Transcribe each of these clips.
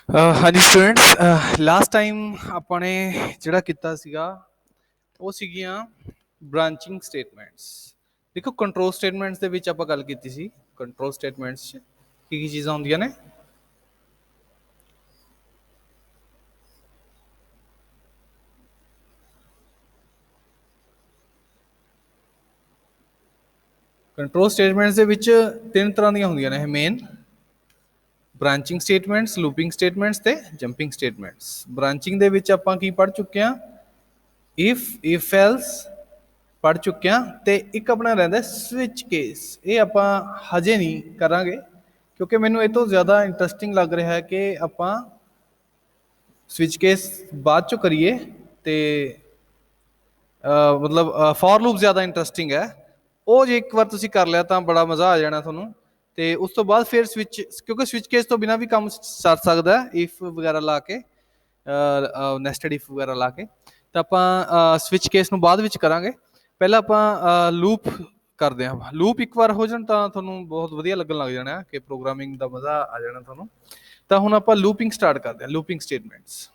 हाँ जी students, last time अपने ਜਿਹੜਾ ਕੀਤਾ ਸੀਗਾ ਉਹ ਸੀਗੀਆਂ ਬ੍ਰਾਂਚਿੰਗ ਸਟੇਟਮੈਂਟਸ। ਦੇਖੋ ਕੰਟਰੋਲ ਸਟੇਟਮੈਂਟਸ ਦੇ ਵਿੱਚ ਆਪਾਂ ਗੱਲ ਕੀਤੀ ਸੀ। ਕੰਟਰੋਲ ਸਟੇਟਮੈਂਟਸ 'ਚ ਕੀ ਚੀਜ਼ਾਂ ਹੁੰਦੀਆਂ ਨੇ? ਕੰਟਰੋਲ ਸਟੇਟਮੈਂਟਸ ਦੇ ਵਿੱਚ ਤਿੰਨ ਤਰ੍ਹਾਂ ਦੀਆਂ ਹੁੰਦੀਆਂ ਨੇ ਇਹ main: branching statements, looping statements ਤੇ ਜੰਪਿੰਗ ਸਟੇਟਮੈਂਟਸ। ਬ੍ਰਾਂਚਿੰਗ ਦੇ ਵਿੱਚ ਆਪਾਂ ਕੀ ਪੜ੍ਹ ਚੁੱਕੇ ਹਾਂ? ਇਫ ਐਲਸ ਪੜ੍ਹ ਚੁੱਕੇ ਹਾਂ। ਤੇ ਇੱਕ ਆਪਣਾ ਰਹਿੰਦਾ ਸਵਿਚ ਕੇਸ। ਇਹ ਆਪਾਂ ਹਜੇ ਨਹੀਂ ਕਰਾਂਗੇ ਕਿਉਂਕਿ ਮੈਨੂੰ ਇਹ ਤੋਂ ਜ਼ਿਆਦਾ ਇੰਟਰਸਟਿੰਗ ਲੱਗ ਰਿਹਾ ਹੈ ਕਿ ਆਪਾਂ ਸਵਿਚ ਕੇਸ ਬਾਅਦ ਚੋਂ ਕਰੀਏ। ਤੇ ਮਤਲਬ ਫॉर ਲੂਪ ਜ਼ਿਆਦਾ ਇੰਟਰਸਟਿੰਗ ਹੈ। ਉਹ ਜੇ ਇੱਕ ਵਾਰ ਤੁਸੀਂ ਕਰ ਲਿਆ ਤਾਂ ਬੜਾ ਮਜ਼ਾ ਆ ਜਾਣਾ ਤੁਹਾਨੂੰ। ਤੇ ਉਸ ਤੋਂ ਬਾਅਦ ਫਿਰ ਸਵਿਚ, ਕਿਉਂਕਿ ਸਵਿਚ ਕੇਸ ਤੋਂ ਬਿਨਾਂ ਵੀ ਕੰਮ ਚੱਲ ਸਕਦਾ ਇਫ ਵਗੈਰਾ ਲਾ ਕੇ, ਨੈਸਟਡ ਇਫ ਵਗੈਰਾ ਲਾ ਕੇ। ਤਾਂ ਆਪਾਂ ਸਵਿਚ ਕੇਸ ਨੂੰ ਬਾਅਦ ਵਿੱਚ ਕਰਾਂਗੇ। ਪਹਿਲਾਂ ਆਪਾਂ ਲੂਪ ਕਰਦੇ ਹਾਂ। ਲੂਪ ਇੱਕ ਵਾਰ ਹੋ ਜਾਣ ਤਾਂ ਤੁਹਾਨੂੰ ਬਹੁਤ ਵਧੀਆ ਲੱਗਣ ਲੱਗ ਜਾਣਾ ਕਿ ਪ੍ਰੋਗਰਾਮਿੰਗ ਦਾ ਮਜ਼ਾ ਆ ਜਾਣਾ ਤੁਹਾਨੂੰ। ਤਾਂ ਹੁਣ ਆਪਾਂ ਲੂਪਿੰਗ ਸਟਾਰਟ ਕਰਦੇ ਹਾਂ। ਲੂਪਿੰਗ ਸਟੇਟਮੈਂਟਸ,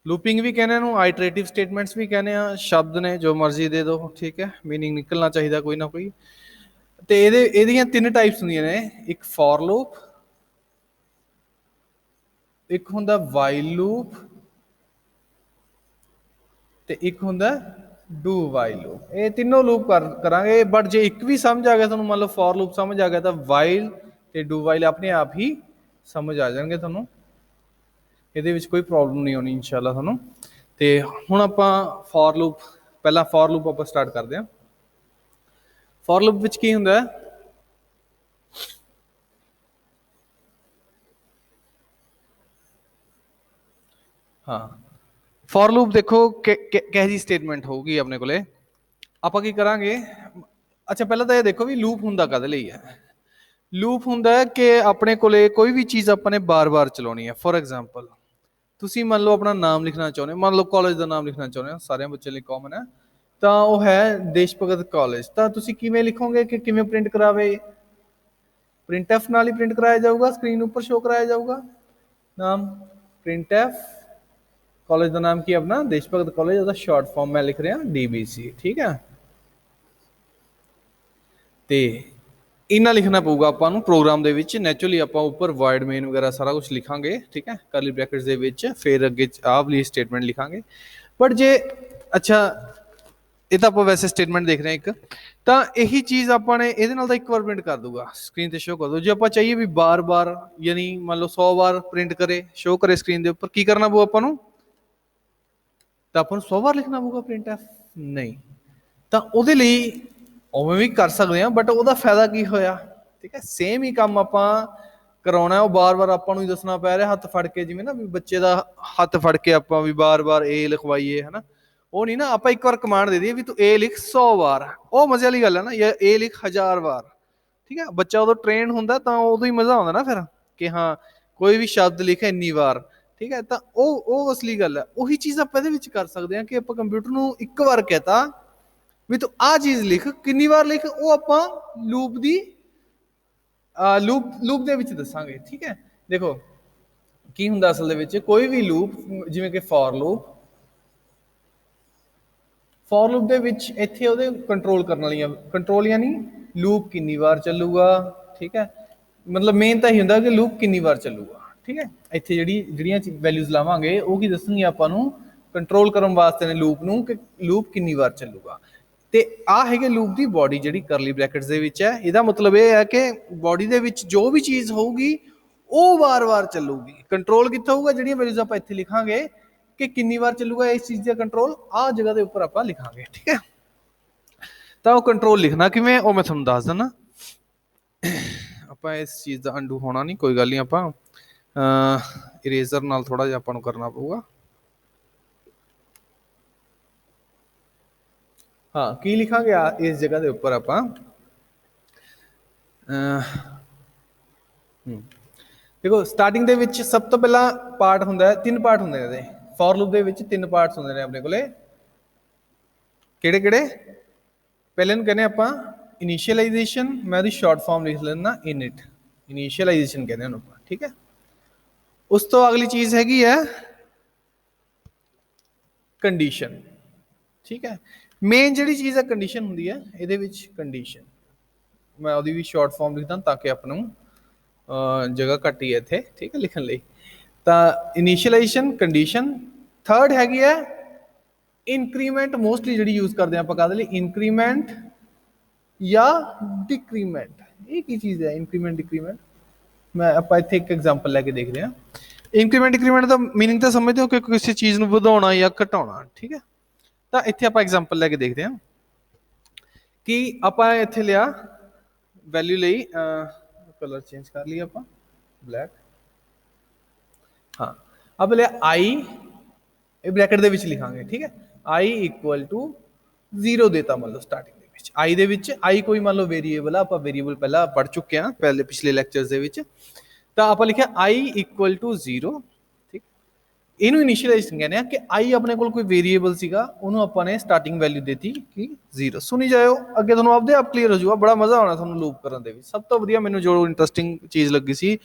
ਲੂਪਿੰਗ ਵੀ ਕਹਿੰਦੇ ਇਹਨੂੰ, ਆਈਟਰੇਟਿਵ ਸਟੇਟਮੈਂਟਸ ਵੀ ਕਹਿੰਦੇ ਆ। ਸ਼ਬਦ ਨੇ ਜੋ ਮਰਜ਼ੀ ਦੇ ਦਿਓ, ਠੀਕ ਹੈ, ਮੀਨਿੰਗ ਨਿਕਲਣਾ ਚਾਹੀਦਾ ਕੋਈ ਨਾ ਕੋਈ। ਤੇ ਇਹਦੀਆਂ ਤਿੰਨ ਟਾਈਪਸ ਹੁੰਦੀਆਂ ਨੇ: ਇੱਕ ਫॉर ਲੂਪ, ਇੱਕ ਹੁੰਦਾ ਵਾਈਲ ਲੂਪ, ਤੇ ਇੱਕ ਹੁੰਦਾ ਡੂ ਵਾਈਲ ਲੂਪ। ਇਹ ਤਿੰਨੋਂ ਲੂਪ ਕਰਾਂਗੇ। ਬਟ ਜੇ ਇੱਕ ਵੀ ਸਮਝ ਆ ਗਿਆ ਤੁਹਾਨੂੰ, ਮੰਨ ਲਓ ਫॉर ਲੂਪ ਸਮਝ ਆ ਗਿਆ, ਤਾਂ ਵਾਈਲ ਤੇ ਡੂ ਵਾਈਲ ਆਪਣੇ ਆਪ ਹੀ ਸਮਝ ਆ ਜਾਣਗੇ ਤੁਹਾਨੂੰ। ਇਹਦੇ ਵਿੱਚ ਕੋਈ ਪ੍ਰੋਬਲਮ ਨਹੀਂ ਆਉਣੀ ਇਨਸ਼ਾਅੱਲਾ ਤੁਹਾਨੂੰ। ਤੇ ਹੁਣ ਆਪਾਂ ਫॉर ਲੂਪ, ਪਹਿਲਾਂ ਫॉर ਲੂਪ ਆਪਾਂ ਸਟਾਰਟ ਕਰਦੇ ਹਾਂ। ਫॉर ਲੂਪ ਵਿੱਚ ਕੀ ਹੁੰਦਾ ਹੈ? ਹਾਂ, ਫॉर ਲੂਪ ਦੇਖੋ ਕਿਹੋ ਜਿਹੀ ਸਟੇਟਮੈਂਟ ਹੋਊਗੀ ਆਪਣੇ ਕੋਲੇ। ਆਪਾਂ ਕੀ ਕਰਾਂਗੇ? ਅੱਛਾ, ਪਹਿਲਾਂ ਤਾਂ ਇਹ ਦੇਖੋ ਵੀ ਲੂਪ ਹੁੰਦਾ ਕਾਹਦੇ ਲਈ ਹੈ। ਲੂਪ ਹੁੰਦਾ ਹੈ ਕਿ ਆਪਣੇ ਕੋਲੇ ਕੋਈ ਵੀ ਚੀਜ਼ ਆਪਾਂ ਨੇ ਬਾਰ-ਬਾਰ ਚਲਾਉਣੀ ਹੈ। ਫੋਰ ਐਗਜ਼ਾਮਪਲ, ਤੁਸੀਂ ਮੰਨ ਲਓ ਆਪਣਾ ਨਾਮ ਲਿਖਣਾ ਚਾਹੁੰਦੇ ਹੋ, ਮੰਨ ਲਓ ਕਾਲਜ ਦਾ ਨਾਮ ਲਿਖਣਾ ਚਾਹੁੰਦੇ ਹੋ, ਸਾਰਿਆਂ ਬੱਚਿਆਂ ਲਈ ਕਾਮਨ ਹੈ। ਤਾਂ ਉਹ ਹੈ ਦੇਸ਼ ਭਗਤ ਕਾਲਜ। ਤਾਂ ਤੁਸੀਂ ਕਿਵੇਂ ਲਿਖੋਗੇ ਕਿ ਕਿਵੇਂ ਪ੍ਰਿੰਟ ਕਰਾਵੇ? ਪ੍ਰਿੰਟ ਐਫ ਨਾਲ ਹੀ ਪ੍ਰਿੰਟ ਕਰਾਇਆ ਜਾਊਗਾ, ਸਕਰੀਨ ਉੱਪਰ ਸ਼ੋ ਕਰਾਇਆ ਜਾਊਗਾ ਨਾਮ ਪ੍ਰਿੰਟ ਐਫ। ਕਾਲਜ ਦਾ ਨਾਮ ਕੀ ਆਪਣਾ? ਦੇਸ਼ ਭਗਤ ਕਾਲਜ। ਉਹਦਾ ਸ਼ਾਰਟ ਫਾਰਮ ਮੈਂ ਲਿਖ ਰਿਹਾ DBC, ਠੀਕ ਹੈ। ਤੇ ਇੰਨਾ ਲਿਖਣਾ ਪਊਗਾ ਆਪਾਂ ਨੂੰ ਪ੍ਰੋਗਰਾਮ ਦੇ ਵਿੱਚ। ਨੈਚੁਰਲੀ ਆਪਾਂ ਉੱਪਰ ਵਾਇਡ ਮੇਨ ਵਗੈਰਾ ਸਾਰਾ ਕੁਝ ਲਿਖਾਂਗੇ, ਠੀਕ ਹੈ, ਕਰਲੀ ਬ੍ਰੈਕਟਸ ਦੇ ਵਿੱਚ। ਫਿਰ ਅੱਗੇ ਆਹ ਵਾਲੀ ਸਟੇਟਮੈਂਟ ਲਿਖਾਂਗੇ। ਬਟ ਜੇ, ਅੱਛਾ, ਇਹ ਤਾਂ ਆਪਾਂ ਵੈਸੇ ਸਟੇਟਮੈਂਟ ਦੇਖ ਰਹੇ ਹਾਂ ਇੱਕ। ਤਾਂ ਇਹੀ ਚੀਜ਼ ਆਪਾਂ ਨੇ ਇਹਦੇ ਨਾਲ ਤਾਂ ਇੱਕ ਵਾਰ ਪ੍ਰਿੰਟ ਕਰ ਦੂਗਾ, ਸਕਰੀਨ ਤੇ ਸ਼ੋ ਕਰ ਦੂ। ਜੇ ਆਪਾਂ ਚਾਹੀਏ ਵੀ ਬਾਰ-ਬਾਰ, ਯਾਨੀ ਮੰਨ ਲਓ 100 ਵਾਰ ਪ੍ਰਿੰਟ ਕਰੇ, ਸ਼ੋ ਕਰੇ ਸਕਰੀਨ ਦੇ ਉੱਪਰ, ਕੀ ਕਰਨਾ ਪਊ ਆਪਾਂ ਨੂੰ? ਤਾਂ ਆਪਾਂ ਨੂੰ 100 ਵਾਰ ਲਿਖਣਾ ਪਊਗਾ ਪ੍ਰਿੰਟ ਐਫ? ਨਹੀਂ। ਤਾਂ ਉਹਦੇ ਲਈ ਉਵੇਂ ਵੀ ਕਰ ਸਕਦੇ ਹਾਂ, ਬਟ ਉਹਦਾ ਫਾਇਦਾ ਕੀ ਹੋਇਆ? ਠੀਕ ਹੈ, ਸੇਮ ਹੀ ਕੰਮ ਆਪਾਂ ਕਰਾਉਣਾ। ਉਹ ਬਾਰ-ਬਾਰ ਆਪਾਂ ਨੂੰ ਹੀ ਦੱਸਣਾ ਪੈ ਰਿਹਾ ਹੱਥ ਫੜ ਕੇ, ਜਿਵੇਂ ਨਾ ਵੀ ਬੱਚੇ ਦਾ ਹੱਥ ਫੜ ਕੇ ਆਪਾਂ ਵੀ ਬਾਰ-ਬਾਰ ਏ ਲਿਖਵਾਈਏ, ਹਨਾ। ਉਹ ਨਹੀਂ ਨਾ, ਆਪਾਂ ਇੱਕ ਵਾਰ ਕਮਾਂਡ ਦੇ ਦਈਏ ਵੀ ਤੂੰ ਏ ਲਿਖ 100 ਵਾਰ। ਉਹ ਮਜ਼ੇ ਵਾਲੀ ਗੱਲ ਹੈ ਨਾ, ਜਾਂ ਏ ਲਿਖ 1000 ਵਾਰ। ਠੀਕ ਹੈ, ਬੱਚਾ ਉਦੋਂ ਟ੍ਰੇਨ ਹੁੰਦਾ ਤਾਂ ਉਦੋਂ ਹੀ ਮਜ਼ਾ ਆਉਂਦਾ ਨਾ ਫਿਰ, ਕਿ ਹਾਂ ਕੋਈ ਵੀ ਸ਼ਬਦ ਲਿਖੇ ਇੰਨੀ ਵਾਰ। ਠੀਕ ਹੈ, ਤਾਂ ਉਹ ਅਸਲੀ ਗੱਲ ਹੈ। ਉਹੀ ਚੀਜ਼ ਆਪਾਂ ਇਹਦੇ ਵਿੱਚ ਕਰ ਸਕਦੇ ਹਾਂ ਕਿ ਆਪਾਂ ਕੰਪਿਊਟਰ ਨੂੰ ਇੱਕ ਵਾਰ ਕਹਿਤਾ ਵੀ ਤੂੰ ਆਹ ਚੀਜ਼ ਲਿਖ, ਕਿੰਨੀ ਵਾਰ ਲਿਖ, ਉਹ ਆਪਾਂ ਲੂਪ ਦੀ ਲੂਪ ਦੇ ਵਿੱਚ ਦੱਸਾਂਗੇ। ਠੀਕ ਹੈ, ਦੇਖੋ ਕੀ ਹੁੰਦਾ ਅਸਲ ਦੇ ਵਿੱਚ, ਕੋਈ ਵੀ ਲੂਪ, ਜਿਵੇਂ ਕਿ ਫॉर ਲੂਪ। ਫॉर ਲੂਪ ਦੇ ਵਿੱਚ ਇੱਥੇ ਉਹਦੇ ਕੰਟਰੋਲ ਕਰਨ ਵਾਲੀਆਂ, ਕੰਟਰੋਲ ਯਾਨੀ ਲੂਪ ਕਿੰਨੀ ਵਾਰ ਚੱਲੂਗਾ। ਠੀਕ ਹੈ, ਮਤਲਬ ਮੇਨ ਤਾਂ ਇਹੀ ਹੁੰਦਾ ਕਿ ਲੂਪ ਕਿੰਨੀ ਵਾਰ ਚੱਲੂਗਾ। ਠੀਕ ਹੈ, ਇੱਥੇ ਜਿਹੜੀਆਂ ਵੈਲਿਊਜ਼ ਲਾਵਾਂਗੇ ਉਹ ਕੀ ਦੱਸਣਗੀਆਂ ਆਪਾਂ ਨੂੰ? ਕੰਟਰੋਲ ਕਰਨ ਵਾਸਤੇ ਨੇ ਲੂਪ ਨੂੰ, ਕਿ ਲੂਪ ਕਿੰਨੀ ਵਾਰ ਚੱਲੂਗਾ। ਤੇ ਆਹ ਹੈਗੇ ਲੂਪ ਦੀ ਬੋਡੀ, ਜਿਹੜੀ ਕਰਲੀ ਬ੍ਰੈਕਟਸ ਦੇ ਵਿੱਚ ਹੈ। ਇਹਦਾ ਮਤਲਬ ਇਹ ਹੈ ਕਿ ਬੋਡੀ ਦੇ ਵਿੱਚ ਜੋ ਵੀ ਚੀਜ਼ ਹੋਊਗੀ ਉਹ ਵਾਰ-ਵਾਰ ਚੱਲੂਗੀ। ਕੰਟਰੋਲ ਕਿੱਥੇ ਹੋਊਗਾ? ਜਿਹੜੀਆਂ ਵੈਲਿਊਜ਼ ਆਪਾਂ ਇੱਥੇ ਲਿਖਾਂਗੇ ਕਿ ਕਿੰਨੀ ਵਾਰ ਚੱਲੂਗਾ ਇਸ ਚੀਜ਼ ਦਾ ਕੰਟਰੋਲ, ਆਹ ਜਗ੍ਹਾ ਦੇ ਉੱਪਰ ਆਪਾਂ ਲਿਖਾਂਗੇ। ਠੀਕ ਹੈ, ਤਾਂ ਉਹ ਕੰਟਰੋਲ ਲਿਖਣਾ ਕਿਵੇਂ, ਉਹ ਮੈਂ ਤੁਹਾਨੂੰ ਦੱਸ ਦਿੰਦਾ। ਆਪਾਂ ਇਸ ਚੀਜ਼ ਦਾ ਅੰਡੂ ਹੋਣਾ ਨਹੀਂ, ਕੋਈ ਗੱਲ ਨਹੀਂ। ਆਪਾਂ ਇਰੇਜ਼ਰ ਨਾਲ ਥੋੜਾ ਜਿਹਾ ਆਪਾਂ ਨੂੰ ਕਰਨਾ ਪਊਗਾ। ਹਾਂ, ਕੀ ਲਿਖਾਂਗੇ ਇਸ ਜਗ੍ਹਾ ਦੇ ਉੱਪਰ ਆਪਾਂ? ਦੇਖੋ ਸਟਾਰਟਿੰਗ ਦੇ ਵਿੱਚ ਸਭ ਤੋਂ ਪਹਿਲਾਂ ਪਾਰਟ ਹੁੰਦਾ ਹੈ, ਤਿੰਨ ਪਾਰਟ ਹੁੰਦੇ ਨੇ ਇਹਦੇ। ਫॉर ਲੂਪ ਦੇ ਵਿੱਚ ਤਿੰਨ ਪਾਰਟਸ ਹੁੰਦੇ ਨੇ ਆਪਣੇ ਕੋਲੇ। ਕਿਹੜੇ ਕਿਹੜੇ? ਪਹਿਲੇ ਨੂੰ ਕਹਿੰਦੇ ਆਪਾਂ ਇਨੀਸ਼ੀਅਲਾਈਜੇਸ਼ਨ। ਮੈਂ ਉਹਦੀ ਸ਼ਾਰਟ ਫਾਰਮ ਲਿਖ ਲੈਂਦਾ ਇਨਿਟ, ਇਨੀਸ਼ੀਅਲਾਈਜੇਸ਼ਨ ਕਹਿੰਦੇ ਉਹਨੂੰ ਆਪਾਂ, ਠੀਕ ਹੈ। ਉਸ ਤੋਂ ਅਗਲੀ ਚੀਜ਼ ਹੈਗੀ ਹੈ ਕੰਡੀਸ਼ਨ, ਠੀਕ ਹੈ। ਮੇਨ ਜਿਹੜੀ ਚੀਜ਼ ਹੈ ਕੰਡੀਸ਼ਨ ਹੁੰਦੀ ਹੈ ਇਹਦੇ ਵਿੱਚ। ਕੰਡੀਸ਼ਨ ਮੈਂ ਉਹਦੀ ਵੀ ਸ਼ਾਰਟ ਫਾਰਮ ਲਿਖਦਾ ਤਾਂ ਕਿ ਆਪਾਂ ਨੂੰ ਜਗ੍ਹਾ ਘੱਟ ਹੀ ਹੈ ਇੱਥੇ, ਠੀਕ ਹੈ, ਲਿਖਣ ਲਈ। ਤਾਂ ਇਨੀਸ਼ੀਅਲਾਈਜੇਸ਼ਨ, ਕੰਡੀਸ਼ਨ। ਥਰਡ ਹੈਗੀ ਹੈ ਇਨਕਰੀਮੈਂਟ। ਮੋਸਟਲੀ ਜਿਹੜੀ ਯੂਜ਼ ਕਰਦੇ ਆਪਾਂ ਕਾਹਦੇ ਲਈ? ਇਨਕਰੀਮੈਂਟ ਜਾਂ ਡਿਕਰੀਮੈਂਟ। ਇਹ ਕੀ ਚੀਜ਼ ਹੈ ਇਨਕਰੀਮੈਂਟ ਡਿਕਰੀਮੈਂਟ? ਮੈਂ ਆਪਾਂ ਇੱਥੇ ਇੱਕ ਐਗਜ਼ਾਮਪਲ ਲੈ ਕੇ ਦੇਖਦੇ ਹਾਂ। ਇੰਕਰੀਮੈਂਟ ਡਿਕਰੀਮੈਂਟ ਦਾ ਮੀਨਿੰਗ ਤਾਂ ਸਮਝਦੇ ਹੋ ਕਿ ਕਿਸੇ ਚੀਜ਼ ਨੂੰ ਵਧਾਉਣਾ ਜਾਂ ਘਟਾਉਣਾ, ਠੀਕ ਹੈ। ਤਾਂ ਇੱਥੇ ਆਪਾਂ ਐਗਜ਼ਾਮਪਲ ਲੈ ਕੇ ਦੇਖਦੇ ਹਾਂ ਕਿ ਆਪਾਂ ਇੱਥੇ ਲਿਆ ਵੈਲਿਊ ਲਈ, ਕਲਰ ਚੇਂਜ ਕਰ ਲਈ ਆਪਾਂ, ਬਲੈਕ। ਹਾਂ, ਆਪਾਂ ਲਿਆ i, ਇਹ ਬ੍ਰੈਕਟ ਦੇ ਵਿੱਚ ਲਿਖਾਂਗੇ, ਠੀਕ ਹੈ। i ਇਕੁਅਲ ਟੂ 0 ਦੇਤਾ ਮੰਨ ਲਓ ਸਟਾਰਟਿੰਗ ਦੇ ਵਿੱਚ। i ਦੇ ਵਿੱਚ i ਕੋਈ ਮੰਨ ਲਓ ਵੇਰੀਏਬਲ ਆ, ਆਪਾਂ ਵੇਰੀਏਬਲ ਪਹਿਲਾਂ ਪੜ੍ਹ ਚੁੱਕੇ ਹਾਂ ਪਹਿਲੇ ਪਿਛਲੇ ਲੈਕਚਰਸ ਦੇ ਵਿੱਚ। ਤਾਂ ਆਪਾਂ ਲਿਖਿਆ i ਇਕੁਅਲ ਟੂ 0, ਠੀਕ। ਇਹਨੂੰ ਇਨੀਸ਼ੀਅਲਾਈਜ਼ੇਸ਼ਨ ਕਹਿੰਦੇ ਆ ਕਿ i ਆਪਣੇ ਕੋਲ ਕੋਈ ਵੇਰੀਏਬਲ ਸੀਗਾ, ਉਹਨੂੰ ਆਪਾਂ ਨੇ ਸਟਾਰਟਿੰਗ ਵੈਲਿਊ ਦਿੱਤੀ ਕਿ 0। ਸੁਣੀ ਜਾਇਓ, ਅੱਗੇ ਤੁਹਾਨੂੰ ਆਪਦੇ ਆਪ ਕਲੀਅਰ ਹੋ ਜਾਊਗਾ, ਬੜਾ ਮਜ਼ਾ ਆਉਣਾ ਤੁਹਾਨੂੰ ਲੂਪ ਕਰਨ ਦੇ ਵਿੱਚ। ਸਭ ਤੋਂ ਵਧੀਆ ਮੈਨੂੰ ਜੋ ਇੰਟਰਸਟਿੰਗ ਚੀਜ਼ ਲੱਗੀ ਸੀ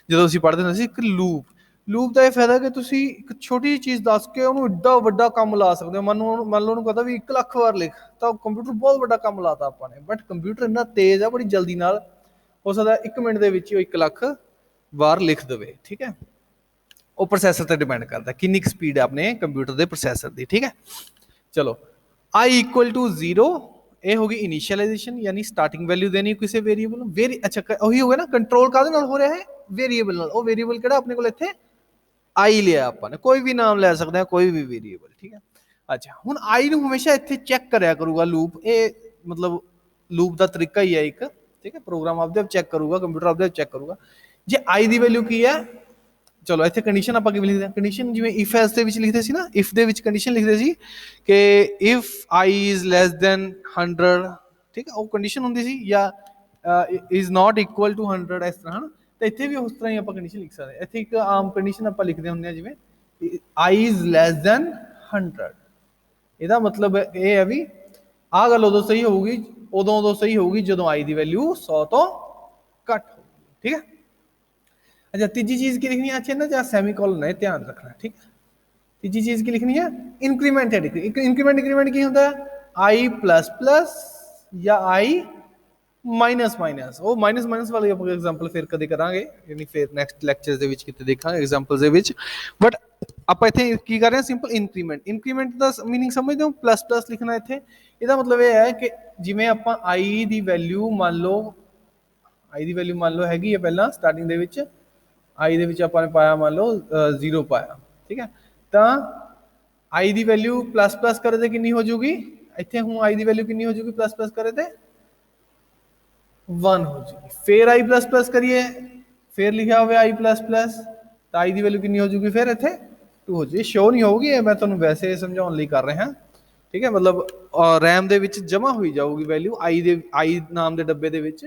ਜਦੋਂ ਅਸੀਂ ਪੜ੍ਹਦੇ ਹੁੰਦੇ ਸੀ, ਇੱਕ ਲੂਪ। ਲੂਪ ਦਾ ਇਹ ਫਾਇਦਾ ਕਿ ਤੁਸੀਂ ਇੱਕ ਛੋਟੀ ਜਿਹੀ ਚੀਜ਼ ਦੱਸ ਕੇ ਉਹਨੂੰ ਏਡਾ ਵੱਡਾ ਕੰਮ ਲਾ ਸਕਦੇ ਹੋ। ਮੰਨ ਲਓ ਉਹਨੂੰ ਪਤਾ ਵੀ 1 ਲੱਖ ਵਾਰ ਲਿਖ, ਤਾਂ ਕੰਪਿਊਟਰ ਬਹੁਤ ਵੱਡਾ ਕੰਮ ਲਾਤਾ ਆਪਾਂ ਨੇ। ਬਟ ਕੰਪਿਊਟਰ ਇੰਨਾ ਤੇਜ਼ ਆ, ਬੜੀ ਜਲਦੀ ਨਾਲ ਹੋ ਸਕਦਾ 1 ਮਿੰਟ ਦੇ ਵਿੱਚ ਹੀ 1 ਲੱਖ ਵਾਰ ਲਿਖ ਦੇਵੇ, ਠੀਕ ਹੈ। ਉਹ ਪ੍ਰੋਸੈਸਰ ਤੇ ਡਿਪੈਂਡ ਕਰਦਾ ਕਿੰਨੀ ਕੁ ਸਪੀਡ ਹੈ ਆਪਣੇ ਕੰਪਿਊਟਰ ਦੇ ਪ੍ਰੋਸੈਸਰ ਦੀ, ਠੀਕ ਹੈ। ਚਲੋ i ਇਕੁਅਲ ਟੂ 0, ਇਹ ਹੋ ਗਈ ਇਨੀਸ਼ੀਅਲਾਈਜੇਸ਼ਨ, ਯਾਨੀ ਸਟਾਰਟਿੰਗ ਵੈਲਿਊ ਦੇਣੀ ਕਿਸੇ ਵੇਰੀਏਬਲ ਨੂੰ। ਅੱਛਾ, ਉਹੀ ਹੋ ਗਿਆ ਨਾ, ਕੰਟਰੋਲ ਕਾਹਦੇ ਨਾਲ ਹੋ ਰਿਹਾ ਹੈ? ਵੇਰੀਏਬਲ ਨਾਲ। ਉਹ ਵੇਰੀਏਬਲ ਕਿਹੜਾ ਆਪਣੇ ਕੋਲ ਇੱਥੇ? i ਲਿਆ ਆਪਾਂ ਨੇ, ਕੋਈ ਵੀ ਨਾਮ ਲੈ ਸਕਦੇ ਹਾਂ, ਕੋਈ ਵੀ ਵੇਰੀਏਬਲ, ਠੀਕ ਹੈ। ਅੱਛਾ, ਹੁਣ i ਨੂੰ ਹਮੇਸ਼ਾ ਇੱਥੇ ਚੈੱਕ ਕਰਿਆ ਕਰੂਗਾ ਲੂਪ। ਇਹ ਮਤਲਬ ਲੂਪ ਦਾ ਤਰੀਕਾ ਹੀ ਹੈ ਇੱਕ, ਠੀਕ ਹੈ। ਪ੍ਰੋਗਰਾਮ ਆਪਦੇ ਆਪ ਚੈੱਕ ਕਰੂਗਾ, ਕੰਪਿਊਟਰ ਆਪਦੇ ਆਪ ਚੈੱਕ ਕਰੂਗਾ ਜੇ i ਦੀ ਵੈਲਿਊ ਕੀ ਹੈ। ਚਲੋ ਇੱਥੇ ਕੰਡੀਸ਼ਨ ਆਪਾਂ ਕਿਵੇਂ ਲਿਖਦੇ ਹਾਂ? ਕੰਡੀਸ਼ਨ ਜਿਵੇਂ ਇਫ ਐਲਸ ਦੇ ਵਿੱਚ ਲਿਖਦੇ ਸੀ ਨਾ, ਇਫ ਦੇ ਵਿੱਚ ਕੰਡੀਸ਼ਨ ਲਿਖਦੇ ਸੀ ਕਿ if i is less than 100, ਠੀਕ ਹੈ, ਉਹ ਕੰਡੀਸ਼ਨ ਹੁੰਦੀ ਸੀ। ਜਾਂ ਇਜ਼ ਨਾਟ ਇਕੁਅਲ ਟੂ 100, ਇਸ ਤਰ੍ਹਾਂ, ਹਨ। ਤਾਂ ਇੱਥੇ ਵੀ ਉਸ ਤਰ੍ਹਾਂ ਹੀ ਆਪਾਂ ਕੰਡੀਸ਼ਨ ਲਿਖ ਸਕਦੇ ਹਾਂ। ਇੱਥੇ ਇੱਕ ਆਮ ਕੰਡੀਸ਼ਨ ਆਪਾਂ ਲਿਖਦੇ ਹੁੰਦੇ ਹਾਂ ਜਿਵੇਂ i ਇਜ਼ ਲੈਸ ਦੈਨ 100। ਇਹਦਾ ਮਤਲਬ ਇਹ ਹੈ ਵੀ ਆਹ ਗੱਲ ਉਦੋਂ ਸਹੀ ਹੋਊਗੀ, ਉਦੋਂ ਸਹੀ ਹੋਊਗੀ ਜਦੋਂ i ਦੀ ਵੈਲਿਊ 100 ਤੋਂ ਘੱਟ ਹੋਊਗੀ, ਠੀਕ ਹੈ। अच्छा, तीजी चीज की लिखनी है, अच्छे ना, जहाँ सेमीकोलन है, ध्यान रखना, ठीक है। तीजी चीज की लिखनी है इंक्रीमेंट है। इंक्रीमेंट इंक्रीमेंट की होता है? आई प्लस प्लस या आई ਮਾਈਨਸ ਮਾਈਨਸ। ਉਹ ਮਾਈਨਸ ਮਾਈਨਸ ਵਾਲੀ ਆਪਾਂ ਐਗਜ਼ਾਮਪਲ ਫਿਰ ਕਦੇ ਕਰਾਂਗੇ, ਯਾਨੀ ਫਿਰ ਨੈਕਸਟ ਲੈਕਚਰਸ ਦੇ ਵਿੱਚ ਕਿਤੇ ਦੇਖਾਂਗੇ ਐਗਜ਼ਾਮਪਲਸ ਦੇ ਵਿੱਚ। ਬਟ ਆਪਾਂ ਇੱਥੇ ਕੀ ਕਰ ਰਹੇ ਹਾਂ? Simple increment. ਇਨਕਰੀਮੈਂਟ ਦਾ ਮੀਨਿੰਗ ਸਮਝਦੇ ਹੋ? ਪਲੱਸ ਪਲੱਸ ਲਿਖਣਾ ਇੱਥੇ। ਇਹਦਾ ਮਤਲਬ ਇਹ ਹੈ ਕਿ ਜਿਵੇਂ ਆਪਾਂ i ਦੀ ਵੈਲਿਊ ਮੰਨ ਲਓ ਹੈਗੀ ਹੈ ਪਹਿਲਾਂ ਸਟਾਰਟਿੰਗ ਦੇ ਵਿੱਚ, i ਦੇ ਵਿੱਚ ਆਪਾਂ ਨੇ ਪਾਇਆ ਮੰਨ ਲਓ 0 ਪਾਇਆ, ਠੀਕ ਹੈ। ਤਾਂ i the value plus plus ਕਰੇ ਤੇ ਕਿੰਨੀ ਹੋ ਜਾਊਗੀ? ਇੱਥੇ ਹੁਣ i ਦੀ ਵੈਲਿਊ ਕਿੰਨੀ ਹੋ ਜਾਊਗੀ ਪਲੱਸ ਪਲੱਸ ਕਰੇ ਤੇ? 1 ਹੋ ਜਾਊਗੀ। ਫਿਰ i ਪਲੱਸ ਪਲੱਸ ਕਰੀਏ, ਫਿਰ ਲਿਖਿਆ ਹੋਵੇ i ਪਲੱਸ ਪਲੱਸ, ਤਾਂ i ਦੀ ਵੈਲਿਊ ਕਿੰਨੀ ਹੋ ਜਾਊਗੀ ਫਿਰ ਇੱਥੇ? 2 ਹੋ ਜਾਊਗੀ। ਸ਼ੋ ਨਹੀਂ ਹੋਊਗੀ, ਇਹ ਮੈਂ ਤੁਹਾਨੂੰ ਵੈਸੇ ਸਮਝਾਉਣ ਲਈ ਕਰ ਰਿਹਾ, ਠੀਕ ਹੈ। ਮਤਲਬ ਰੈਮ ਦੇ ਵਿੱਚ ਜਮਾ ਹੋਈ ਜਾਊਗੀ ਵੈਲਿਊ i ਨਾਮ ਦੇ ਡੱਬੇ ਦੇ ਵਿੱਚ।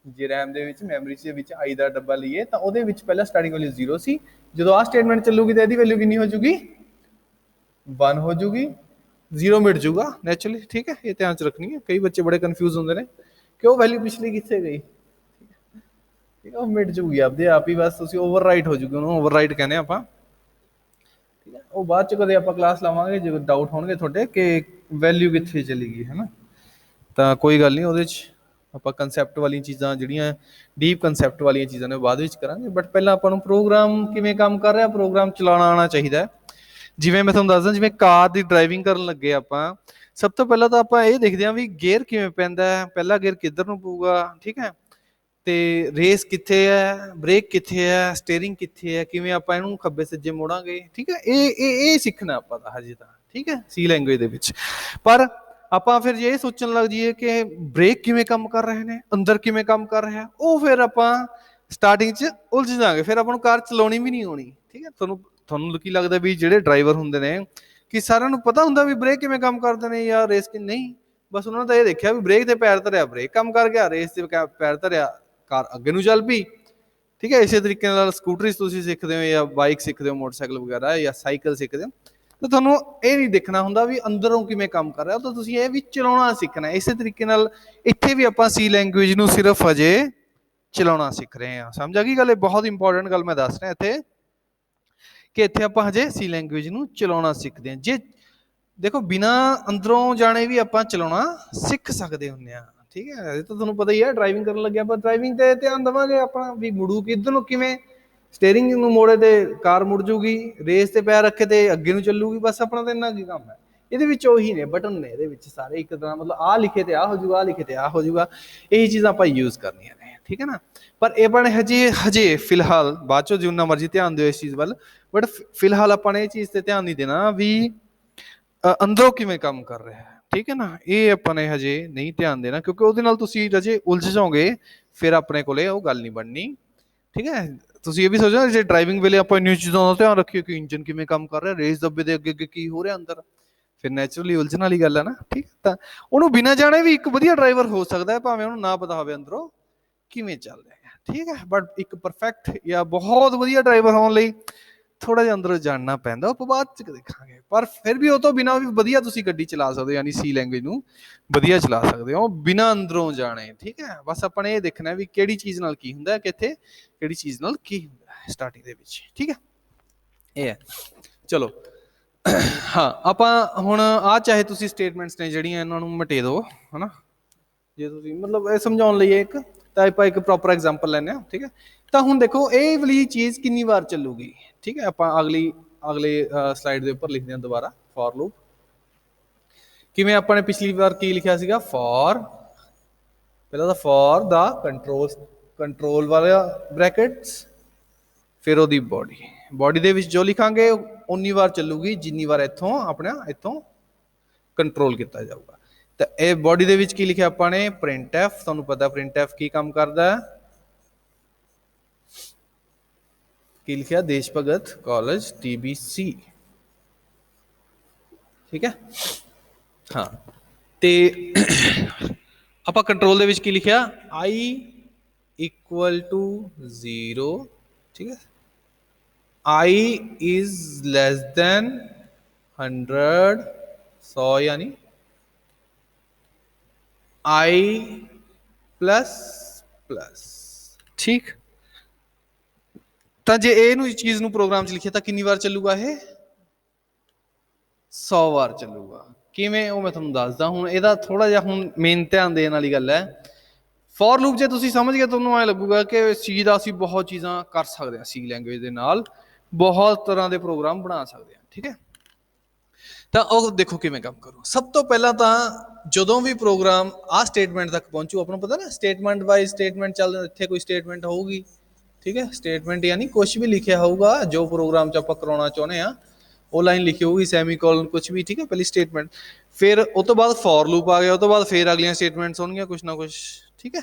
ਜੇ ਰੈਮ ਦੇ ਵਿੱਚ ਮੈਮਰੀ ਦੇ ਵਿੱਚ i ਦਾ ਡੱਬਾ ਲਈਏ ਤਾਂ ਉਹਦੇ ਵਿੱਚ ਪਹਿਲਾਂ ਸਟਾਰਟਿੰਗ ਵੈਲਿਊ 0 ਸੀ। ਜਦੋਂ ਆਹ ਸਟੇਟਮੈਂਟ ਚੱਲੂਗੀ ਤਾਂ ਇਹਦੀ ਵੈਲਿਊ ਕਿੰਨੀ ਹੋ ਜਾਊਗੀ? 1 ਹੋ ਜਾਊਗੀ। 0 ਮਿਟ ਜਾਊਗਾ ਨੈਚੁਰਲੀ, ਠੀਕ ਹੈ। ਇਹ ਧਿਆਨ ਚ ਰੱਖਣੀ ਹੈ, ਕਈ ਬੱਚੇ ਬੜੇ ਕਨਫਿਊਜ਼ ਹੁੰਦੇ ਨੇ ਕਿ ਉਹ ਵੈਲਿਊ ਪਿਛਲੀ ਕਿੱਥੇ ਗਈ, ਠੀਕ ਹੈ। ਉਹ ਮਿਟ ਜਾਊਗੀ ਆਪਦੇ ਆਪ ਹੀ, ਬਸ ਤੁਸੀਂ ਓਵਰਰਾਈਟ ਹੋ ਜਾਊਗੀ, ਉਹਨੂੰ ਓਵਰਰਾਈਟ ਕਹਿੰਦੇ ਆਪਾਂ, ਠੀਕ ਹੈ। ਉਹ ਬਾਅਦ ਚ ਕਦੇ ਆਪਾਂ ਕਲਾਸ ਲਾਵਾਂਗੇ ਜੇ ਡਾਊਟ ਹੋਣਗੇ ਤੁਹਾਡੇ ਕਿ ਵੈਲਿਊ ਕਿੱਥੇ ਚਲੀ ਗਈ, ਹੈ ਨਾ। ਤਾਂ ਕੋਈ ਗੱਲ ਨਹੀਂ, ਉਹਦੇ ਚ ਆਪਾਂ ਕੰਸੈਪਟ ਵਾਲੀਆਂ ਚੀਜ਼ਾਂ, ਜਿਹੜੀਆਂ ਡੀਪ ਕੰਸੈਪਟ ਵਾਲੀਆਂ ਚੀਜ਼ਾਂ ਨੇ, ਬਾਅਦ ਵਿੱਚ ਕਰਾਂਗੇ। ਬਟ ਪਹਿਲਾਂ ਆਪਾਂ ਨੂੰ ਪ੍ਰੋਗਰਾਮ ਕਿਵੇਂ ਕੰਮ ਕਰ ਰਿਹਾ, ਪ੍ਰੋਗਰਾਮ ਚਲਾਉਣਾ ਆਉਣਾ ਚਾਹੀਦਾ। ਜਿਵੇਂ ਮੈਂ ਤੁਹਾਨੂੰ ਦੱਸਦਾ, ਜਿਵੇਂ ਕਾਰ ਦੀ ਡਰਾਈਵਿੰਗ ਕਰਨ ਲੱਗੇ ਆਪਾਂ, ਸਭ ਤੋਂ ਪਹਿਲਾਂ ਤਾਂ ਆਪਾਂ ਇਹ ਦੇਖਦੇ ਹਾਂ ਵੀ ਗੇਅਰ ਕਿਵੇਂ ਪੈਂਦਾ ਹੈ, ਪਹਿਲਾ ਗੇਅਰ ਕਿੱਧਰ ਨੂੰ ਪਊਗਾ, ਠੀਕ ਹੈ। ਤੇ ਰੇਸ ਕਿੱਥੇ ਹੈ, ਬ੍ਰੇਕ ਕਿੱਥੇ ਹੈ, ਸਟੀਅਰਿੰਗ ਕਿੱਥੇ ਹੈ, ਕਿਵੇਂ ਆਪਾਂ ਇਹਨੂੰ ਖੱਬੇ ਸੱਜੇ ਮੋੜਾਂਗੇ, ਠੀਕ ਹੈ। ਇਹ ਸਿੱਖਣਾ ਆਪਾਂ ਤਾਂ ਹਜੇ ਤਾਂ, ਠੀਕ ਹੈ, ਸੀ ਲੈਂਗੁਏਜ ਦੇ ਵਿੱਚ। ਪਰ ਆਪਾਂ ਫਿਰ ਜੇ ਇਹ ਸੋਚਣ ਲੱਗ ਜਾਈਏ ਕਿ ਬ੍ਰੇਕ ਕਿਵੇਂ ਕੰਮ ਕਰ ਰਹੇ ਨੇ, ਅੰਦਰ ਕਿਵੇਂ ਕੰਮ ਕਰ ਰਿਹਾ, ਉਹ ਫਿਰ ਆਪਾਂ ਸਟਾਰਟਿੰਗ 'ਚ ਉਲਝ ਜਾਵਾਂਗੇ, ਫਿਰ ਆਪਾਂ ਨੂੰ ਕਾਰ ਚਲਾਉਣੀ ਵੀ ਨਹੀਂ ਆਉਣੀ, ਠੀਕ ਹੈ। ਤੁਹਾਨੂੰ ਕੀ ਲੱਗਦਾ ਵੀ ਜਿਹੜੇ ਡਰਾਈਵਰ ਹੁੰਦੇ ਨੇ ਕਿ ਸਾਰਿਆਂ ਨੂੰ ਪਤਾ ਹੁੰਦਾ ਵੀ ਬ੍ਰੇਕ ਕਿਵੇਂ ਕੰਮ ਕਰਦੇ ਨੇ ਜਾਂ ਰੇਸ ਕਿ ਨਹੀਂ? ਬਸ ਉਹਨਾਂ ਨੇ ਤਾਂ ਇਹ ਦੇਖਿਆ ਵੀ ਬ੍ਰੇਕ ਤੇ ਪੈਰ ਧਰਿਆ ਬ੍ਰੇਕ ਕੰਮ ਕਰ ਗਿਆ, ਰੇਸ ਤੇ ਪੈਰ ਧਰਿਆ ਕਾਰ ਅੱਗੇ ਨੂੰ ਚੱਲ ਪਈ, ਠੀਕ ਹੈ। ਇਸੇ ਤਰੀਕੇ ਨਾਲ ਸਕੂਟਰੀ ਤੁਸੀਂ ਸਿੱਖਦੇ ਹੋ ਜਾਂ ਬਾਈਕ ਸਿੱਖਦੇ ਹੋ, ਮੋਟਰਸਾਈਕਲ ਵਗੈਰਾ ਜਾਂ ਸਾਈਕਲ ਸਿੱਖਦੇ ਹੋ, ਤਾਂ ਤੁਹਾਨੂੰ ਇਹ ਨਹੀਂ ਦੇਖਣਾ ਹੁੰਦਾ ਵੀ ਅੰਦਰੋਂ ਕਿਵੇਂ ਕੰਮ ਕਰ ਰਿਹਾ, ਤਾਂ ਤੁਸੀਂ ਇਹ ਵੀ ਚਲਾਉਣਾ ਸਿੱਖਣਾ। ਇਸੇ ਤਰੀਕੇ ਨਾਲ ਇੱਥੇ ਵੀ ਆਪਾਂ ਸੀ ਲੈਂਗੁਏਜ ਨੂੰ ਸਿਰਫ ਹਜੇ ਚਲਾਉਣਾ ਸਿੱਖ ਰਹੇ ਹਾਂ। ਸਮਝ ਆ ਗਈ ਗੱਲ? ਇਹ ਬਹੁਤ ਇੰਪੋਰਟੈਂਟ ਗੱਲ ਮੈਂ ਦੱਸ ਰਿਹਾ ਇੱਥੇ ਕਿ ਇੱਥੇ ਆਪਾਂ ਹਜੇ ਸੀ ਲੈਂਗੁਏਜ ਨੂੰ ਚਲਾਉਣਾ ਸਿੱਖਦੇ ਹਾਂ। ਜੇ ਦੇਖੋ ਬਿਨਾ ਅੰਦਰੋਂ ਜਾਣੇ ਵੀ ਆਪਾਂ ਚਲਾਉਣਾ ਸਿੱਖ ਸਕਦੇ ਹੁੰਦੇ ਆ। ਠੀਕ ਹੈ, ਇਹ ਤਾਂ ਤੁਹਾਨੂੰ ਪਤਾ ਹੀ ਹੈ, ਡਰਾਈਵਿੰਗ ਕਰਨ ਲੱਗਿਆ ਆਪਾਂ ਡਰਾਈਵਿੰਗ ਤੇ ਧਿਆਨ ਦੇਵਾਂਗੇ ਆਪਣਾ ਵੀ ਮੁੜੂ ਕਿੱਧਰ ਨੂੰ, ਕਿਵੇਂ ਸਟੀਅਰਿੰਗ ਨੂੰ ਮੋੜੇ ਤੇ ਕਾਰ ਮੁੜ ਜੂਗੀ, ਰੇਸ ਤੇ ਪੈਰ ਰੱਖੇ ਤੇ ਅੱਗੇ ਨੂੰ ਚੱਲੂਗੀ, ਬਸ ਆਪਣਾ ਤਾਂ ਇੰਨਾ ਕੀ ਕੰਮ ਹੈ। ਇਹਦੇ ਵਿੱਚ ਉਹੀ ਨੇ ਬਟਨ ਨੇ, ਇਹਦੇ ਵਿੱਚ ਸਾਰੇ ਇੱਕ ਤਰ੍ਹਾਂ ਮਤਲਬ ਆਹ ਲਿਖੇ ਤੇ ਆਹ ਹੋ ਜਾਊਗਾ, ਆਹ ਲਿਖੇ ਤੇ ਆਹ ਹੋ ਜਾਊਗਾ, ਇਹੀ ਚੀਜ਼ਾਂ ਆਪਾਂ ਯੂਜ਼ ਕਰਨੀਆਂ ਨੇ। ਠੀਕ ਹੈ ਨਾ, ਪਰ ਇਹ ਆਪਣੇ ਹਜੇ ਫਿਲਹਾਲ ਬਾਅਦ ਚੋਂ ਜਿੰਨਾ ਮਰਜ਼ੀ ਧਿਆਨ ਦਿਓ ਇਸ ਚੀਜ਼ ਵੱਲ, ਬਟ ਫਿਲਹਾਲ ਆਪਾਂ ਨੇ ਇਹ ਚੀਜ਼ ਤੇ ਧਿਆਨ ਨਹੀਂ ਦੇਣਾ ਵੀ ਅੰਦਰੋਂ ਕਿਵੇਂ ਕੰਮ ਕਰ ਰਿਹਾ ਹੈ। ਠੀਕ ਹੈ ਨਾ, ਇਹ ਆਪਾਂ ਨੇ ਹਜੇ ਨਹੀਂ ਧਿਆਨ ਦੇਣਾ, ਕਿਉਂਕਿ ਉਹਦੇ ਨਾਲ ਤੁਸੀਂ ਹਜੇ ਉਲਝ ਜਾਓਗੇ, ਫਿਰ ਆਪਣੇ ਕੋਲੇ ਉਹ ਗੱਲ ਨਹੀਂ ਬਣਨੀ। ਠੀਕ ਹੈ, ਤੁਸੀਂ ਇਹ ਵੀ ਸੋਚੋ ਜੇ ਡਰਾਈਵਿੰਗ ਵੇਲੇ ਆਪਾਂ ਇੰਨੀਆਂ ਚੀਜ਼ਾਂ ਦਾ ਧਿਆਨ ਰੱਖੀਏ ਕਿ ਇੰਜਨ ਕਿਵੇਂ ਕੰਮ ਕਰ ਰਿਹਾ, ਰੇਸ ਦੱਬੇ ਦੇ ਅੱਗੇ ਅੱਗੇ ਕੀ ਹੋ ਰਿਹਾ ਅੰਦਰ, ਫਿਰ ਨੈਚੁਰਲੀ ਉਲਝਣ ਵਾਲੀ ਗੱਲ ਹੈ ਨਾ। ਠੀਕ, ਤਾਂ ਉਹਨੂੰ ਬਿਨਾਂ ਜਾਣੇ ਵੀ ਇੱਕ ਵਧੀਆ ਡਰਾਈਵਰ ਹੋ ਸਕਦਾ ਹੈ, ਭਾਵੇਂ ਉਹਨੂੰ ਨਾ ਪਤਾ ਹੋਵੇ ਅੰਦਰੋਂ ਕਿਵੇਂ ਚੱਲ ਰਿਹਾ ਹੈ। ਠੀਕ ਹੈ, ਬਟ ਇੱਕ ਪਰਫੈਕਟ ਜਾਂ ਬਹੁਤ ਵਧੀਆ ਡਰਾਈਵਰ ਹੋਣ ਲਈ ਥੋੜਾ ਜਿਹਾ ਅੰਦਰੋਂ ਜਾਣਨਾ ਪੈਂਦਾ, ਉਹ ਬਾਅਦ ਚ ਦੇਖਾਂਗੇ। ਪਰ ਫਿਰ ਵੀ ਉਹ ਤੋਂ ਬਿਨਾਂ ਵੀ ਵਧੀਆ ਤੁਸੀਂ ਗੱਡੀ ਚਲਾ ਸਕਦੇ ਹੋ, ਯਾਨੀ ਸੀ ਲੈਂਗੁਏਜ ਨੂੰ ਵਧੀਆ ਚਲਾ ਸਕਦੇ ਹੋ ਬਿਨਾਂ ਅੰਦਰੋਂ ਜਾਣੇ। ਠੀਕ ਹੈ, ਬਸ ਆਪਾਂ ਨੇ ਇਹ ਦੇਖਣਾ ਵੀ ਕਿਹੜੀ ਚੀਜ਼ ਨਾਲ ਕੀ ਹੁੰਦਾ, ਕਿੱਥੇ ਕਿਹੜੀ ਚੀਜ਼ ਨਾਲ ਕੀ ਹੁੰਦਾ ਸਟਾਰਟਿੰਗ ਦੇ ਵਿੱਚ। ਠੀਕ ਹੈ, ਇਹ ਹੈ। ਚਲੋ ਹਾਂ, ਆਪਾਂ ਹੁਣ ਆ ਚਾਹੇ ਤੁਸੀਂ ਸਟੇਟਮੈਂਟਸ ਨੇ ਜਿਹੜੀਆਂ ਇਹਨਾਂ ਨੂੰ ਮਿਟੇ ਦਿਓ, ਹਨਾ, ਜੇ ਤੁਸੀਂ ਮਤਲਬ ਇਹ ਸਮਝਾਉਣ ਲਈ ਇੱਕ ਤਾਂ ਆਪਾਂ ਇੱਕ ਪ੍ਰੋਪਰ ਐਗਜ਼ਾਮਪਲ ਲੈਂਦੇ ਹਾਂ। ਠੀਕ ਹੈ, ਤਾਂ ਹੁਣ ਦੇਖੋ ਇਹ ਵਾਲੀ ਚੀਜ਼ ਕਿੰਨੀ ਵਾਰ ਚੱਲੂਗੀ। ਠੀਕ ਹੈ, ਆਪਾਂ ਅਗਲੇ ਸਲਾਈਡ ਦੇ ਉੱਪਰ ਲਿਖਦੇ ਹਾਂ ਦੁਬਾਰਾ ਫॉर ਲੂਪ। ਕਿਵੇਂ ਆਪਾਂ ਨੇ ਪਿਛਲੀ ਵਾਰ ਕੀ ਲਿਖਿਆ ਸੀਗਾ, ਫॉर ਪਹਿਲਾਂ ਤਾਂ ਫॉर ਦਾ ਕੰਟਰੋਲ ਵਾਲਾ ਬ੍ਰੈਕਟਸ, ਫਿਰ ਉਹਦੀ ਬੋਡੀ ਦੇ ਵਿੱਚ ਜੋ ਲਿਖਾਂਗੇ ਉਨੀ ਵਾਰ ਚੱਲੂਗੀ ਜਿੰਨੀ ਵਾਰ ਇੱਥੋਂ ਇੱਥੋਂ ਕੰਟਰੋਲ ਕੀਤਾ ਜਾਊਗਾ। ਤਾਂ ਇਹ ਬੋਡੀ ਦੇ ਵਿੱਚ ਕੀ ਲਿਖਿਆ ਆਪਾਂ ਨੇ, ਪ੍ਰਿੰਟਐਫ। ਤੁਹਾਨੂੰ ਪਤਾ ਪ੍ਰਿੰਟਐਫ ਕੀ ਕੰਮ ਕਰਦਾ ਹੈ, ਕੀ ਲਿਖਿਆ, ਦੇਸ਼ ਭਗਤ ਕਾਲਜ TBC। ਠੀਕ ਹੈ, ਹਾਂ, ਤੇ ਆਪਾਂ ਕੰਟਰੋਲ ਦੇ ਵਿੱਚ ਕੀ ਲਿਖਿਆ, I = 0। ਠੀਕ ਹੈ, I is less than 100, 100 यानी I प्लस। ठीक, ਤਾਂ ਜੇ ਇਹਨੂੰ ਚੀਜ਼ ਨੂੰ ਪ੍ਰੋਗਰਾਮ 'ਚ ਲਿਖਿਆ ਤਾਂ ਕਿੰਨੀ ਵਾਰ ਚੱਲੂਗਾ ਇਹ, 100 ਵਾਰ ਚੱਲੂਗਾ। ਕਿਵੇਂ, ਉਹ ਮੈਂ ਤੁਹਾਨੂੰ ਦੱਸਦਾ। ਹੁਣ ਇਹਦਾ ਥੋੜਾ ਜਿਹਾ ਹੁਣ ਮੇਨ ਧਿਆਨ ਦੇਣ ਵਾਲੀ ਗੱਲ ਹੈ। ਫॉर ਲੂਪ ਜੇ ਤੁਸੀਂ ਸਮਝ ਗਏ ਤੁਹਾਨੂੰ ਐ ਲੱਗੂਗਾ ਕਿ ਸੀ ਦਾ ਅਸੀਂ ਬਹੁਤ ਚੀਜ਼ਾਂ ਕਰ ਸਕਦੇ ਹਾਂ, ਸੀ ਲੈਂਗੁਏਜ ਦੇ ਨਾਲ ਬਹੁਤ ਤਰ੍ਹਾਂ ਦੇ ਪ੍ਰੋਗਰਾਮ ਬਣਾ ਸਕਦੇ ਹਾਂ। ਠੀਕ ਹੈ, ਤਾਂ ਉਹ ਦੇਖੋ ਕਿਵੇਂ ਕੰਮ ਕਰੂ। ਸਭ ਤੋਂ ਪਹਿਲਾਂ ਤਾਂ ਜਦੋਂ ਵੀ ਪ੍ਰੋਗਰਾਮ ਆਹ ਸਟੇਟਮੈਂਟ ਤੱਕ ਪਹੁੰਚੂ, ਆਪਾਂ ਨੂੰ ਪਤਾ ਨਾ ਸਟੇਟਮੈਂਟ ਬਾਈ ਸਟੇਟਮੈਂਟ ਚੱਲਦੇ, ਇੱਥੇ ਕੋਈ ਸਟੇਟਮੈਂਟ ਹੋਊਗੀ। ਠੀਕ ਹੈ, ਸਟੇਟਮੈਂਟ ਯਾਨੀ ਕੁਛ ਵੀ ਲਿਖਿਆ ਹੋਊਗਾ ਜੋ ਪ੍ਰੋਗਰਾਮ 'ਚ ਆਪਾਂ ਕਰਾਉਣਾ ਚਾਹੁੰਦੇ ਹਾਂ, ਉਹ ਲਾਈਨ ਲਿਖੀ ਹੋਊਗੀ, ਸੈਮੀਕੋਲਨ ਕੁਛ ਵੀ। ਠੀਕ ਹੈ, ਪਹਿਲੀ ਸਟੇਟਮੈਂਟ, ਫਿਰ ਉਹ ਤੋਂ ਬਾਅਦ ਫॉर ਲੂਪ ਆ ਗਿਆ, ਉਹ ਤੋਂ ਬਾਅਦ ਫਿਰ ਅਗਲੀਆਂ ਸਟੇਟਮੈਂਟਸ ਹੋਣਗੀਆਂ ਕੁਛ ਨਾ ਕੁਛ। ਠੀਕ ਹੈ,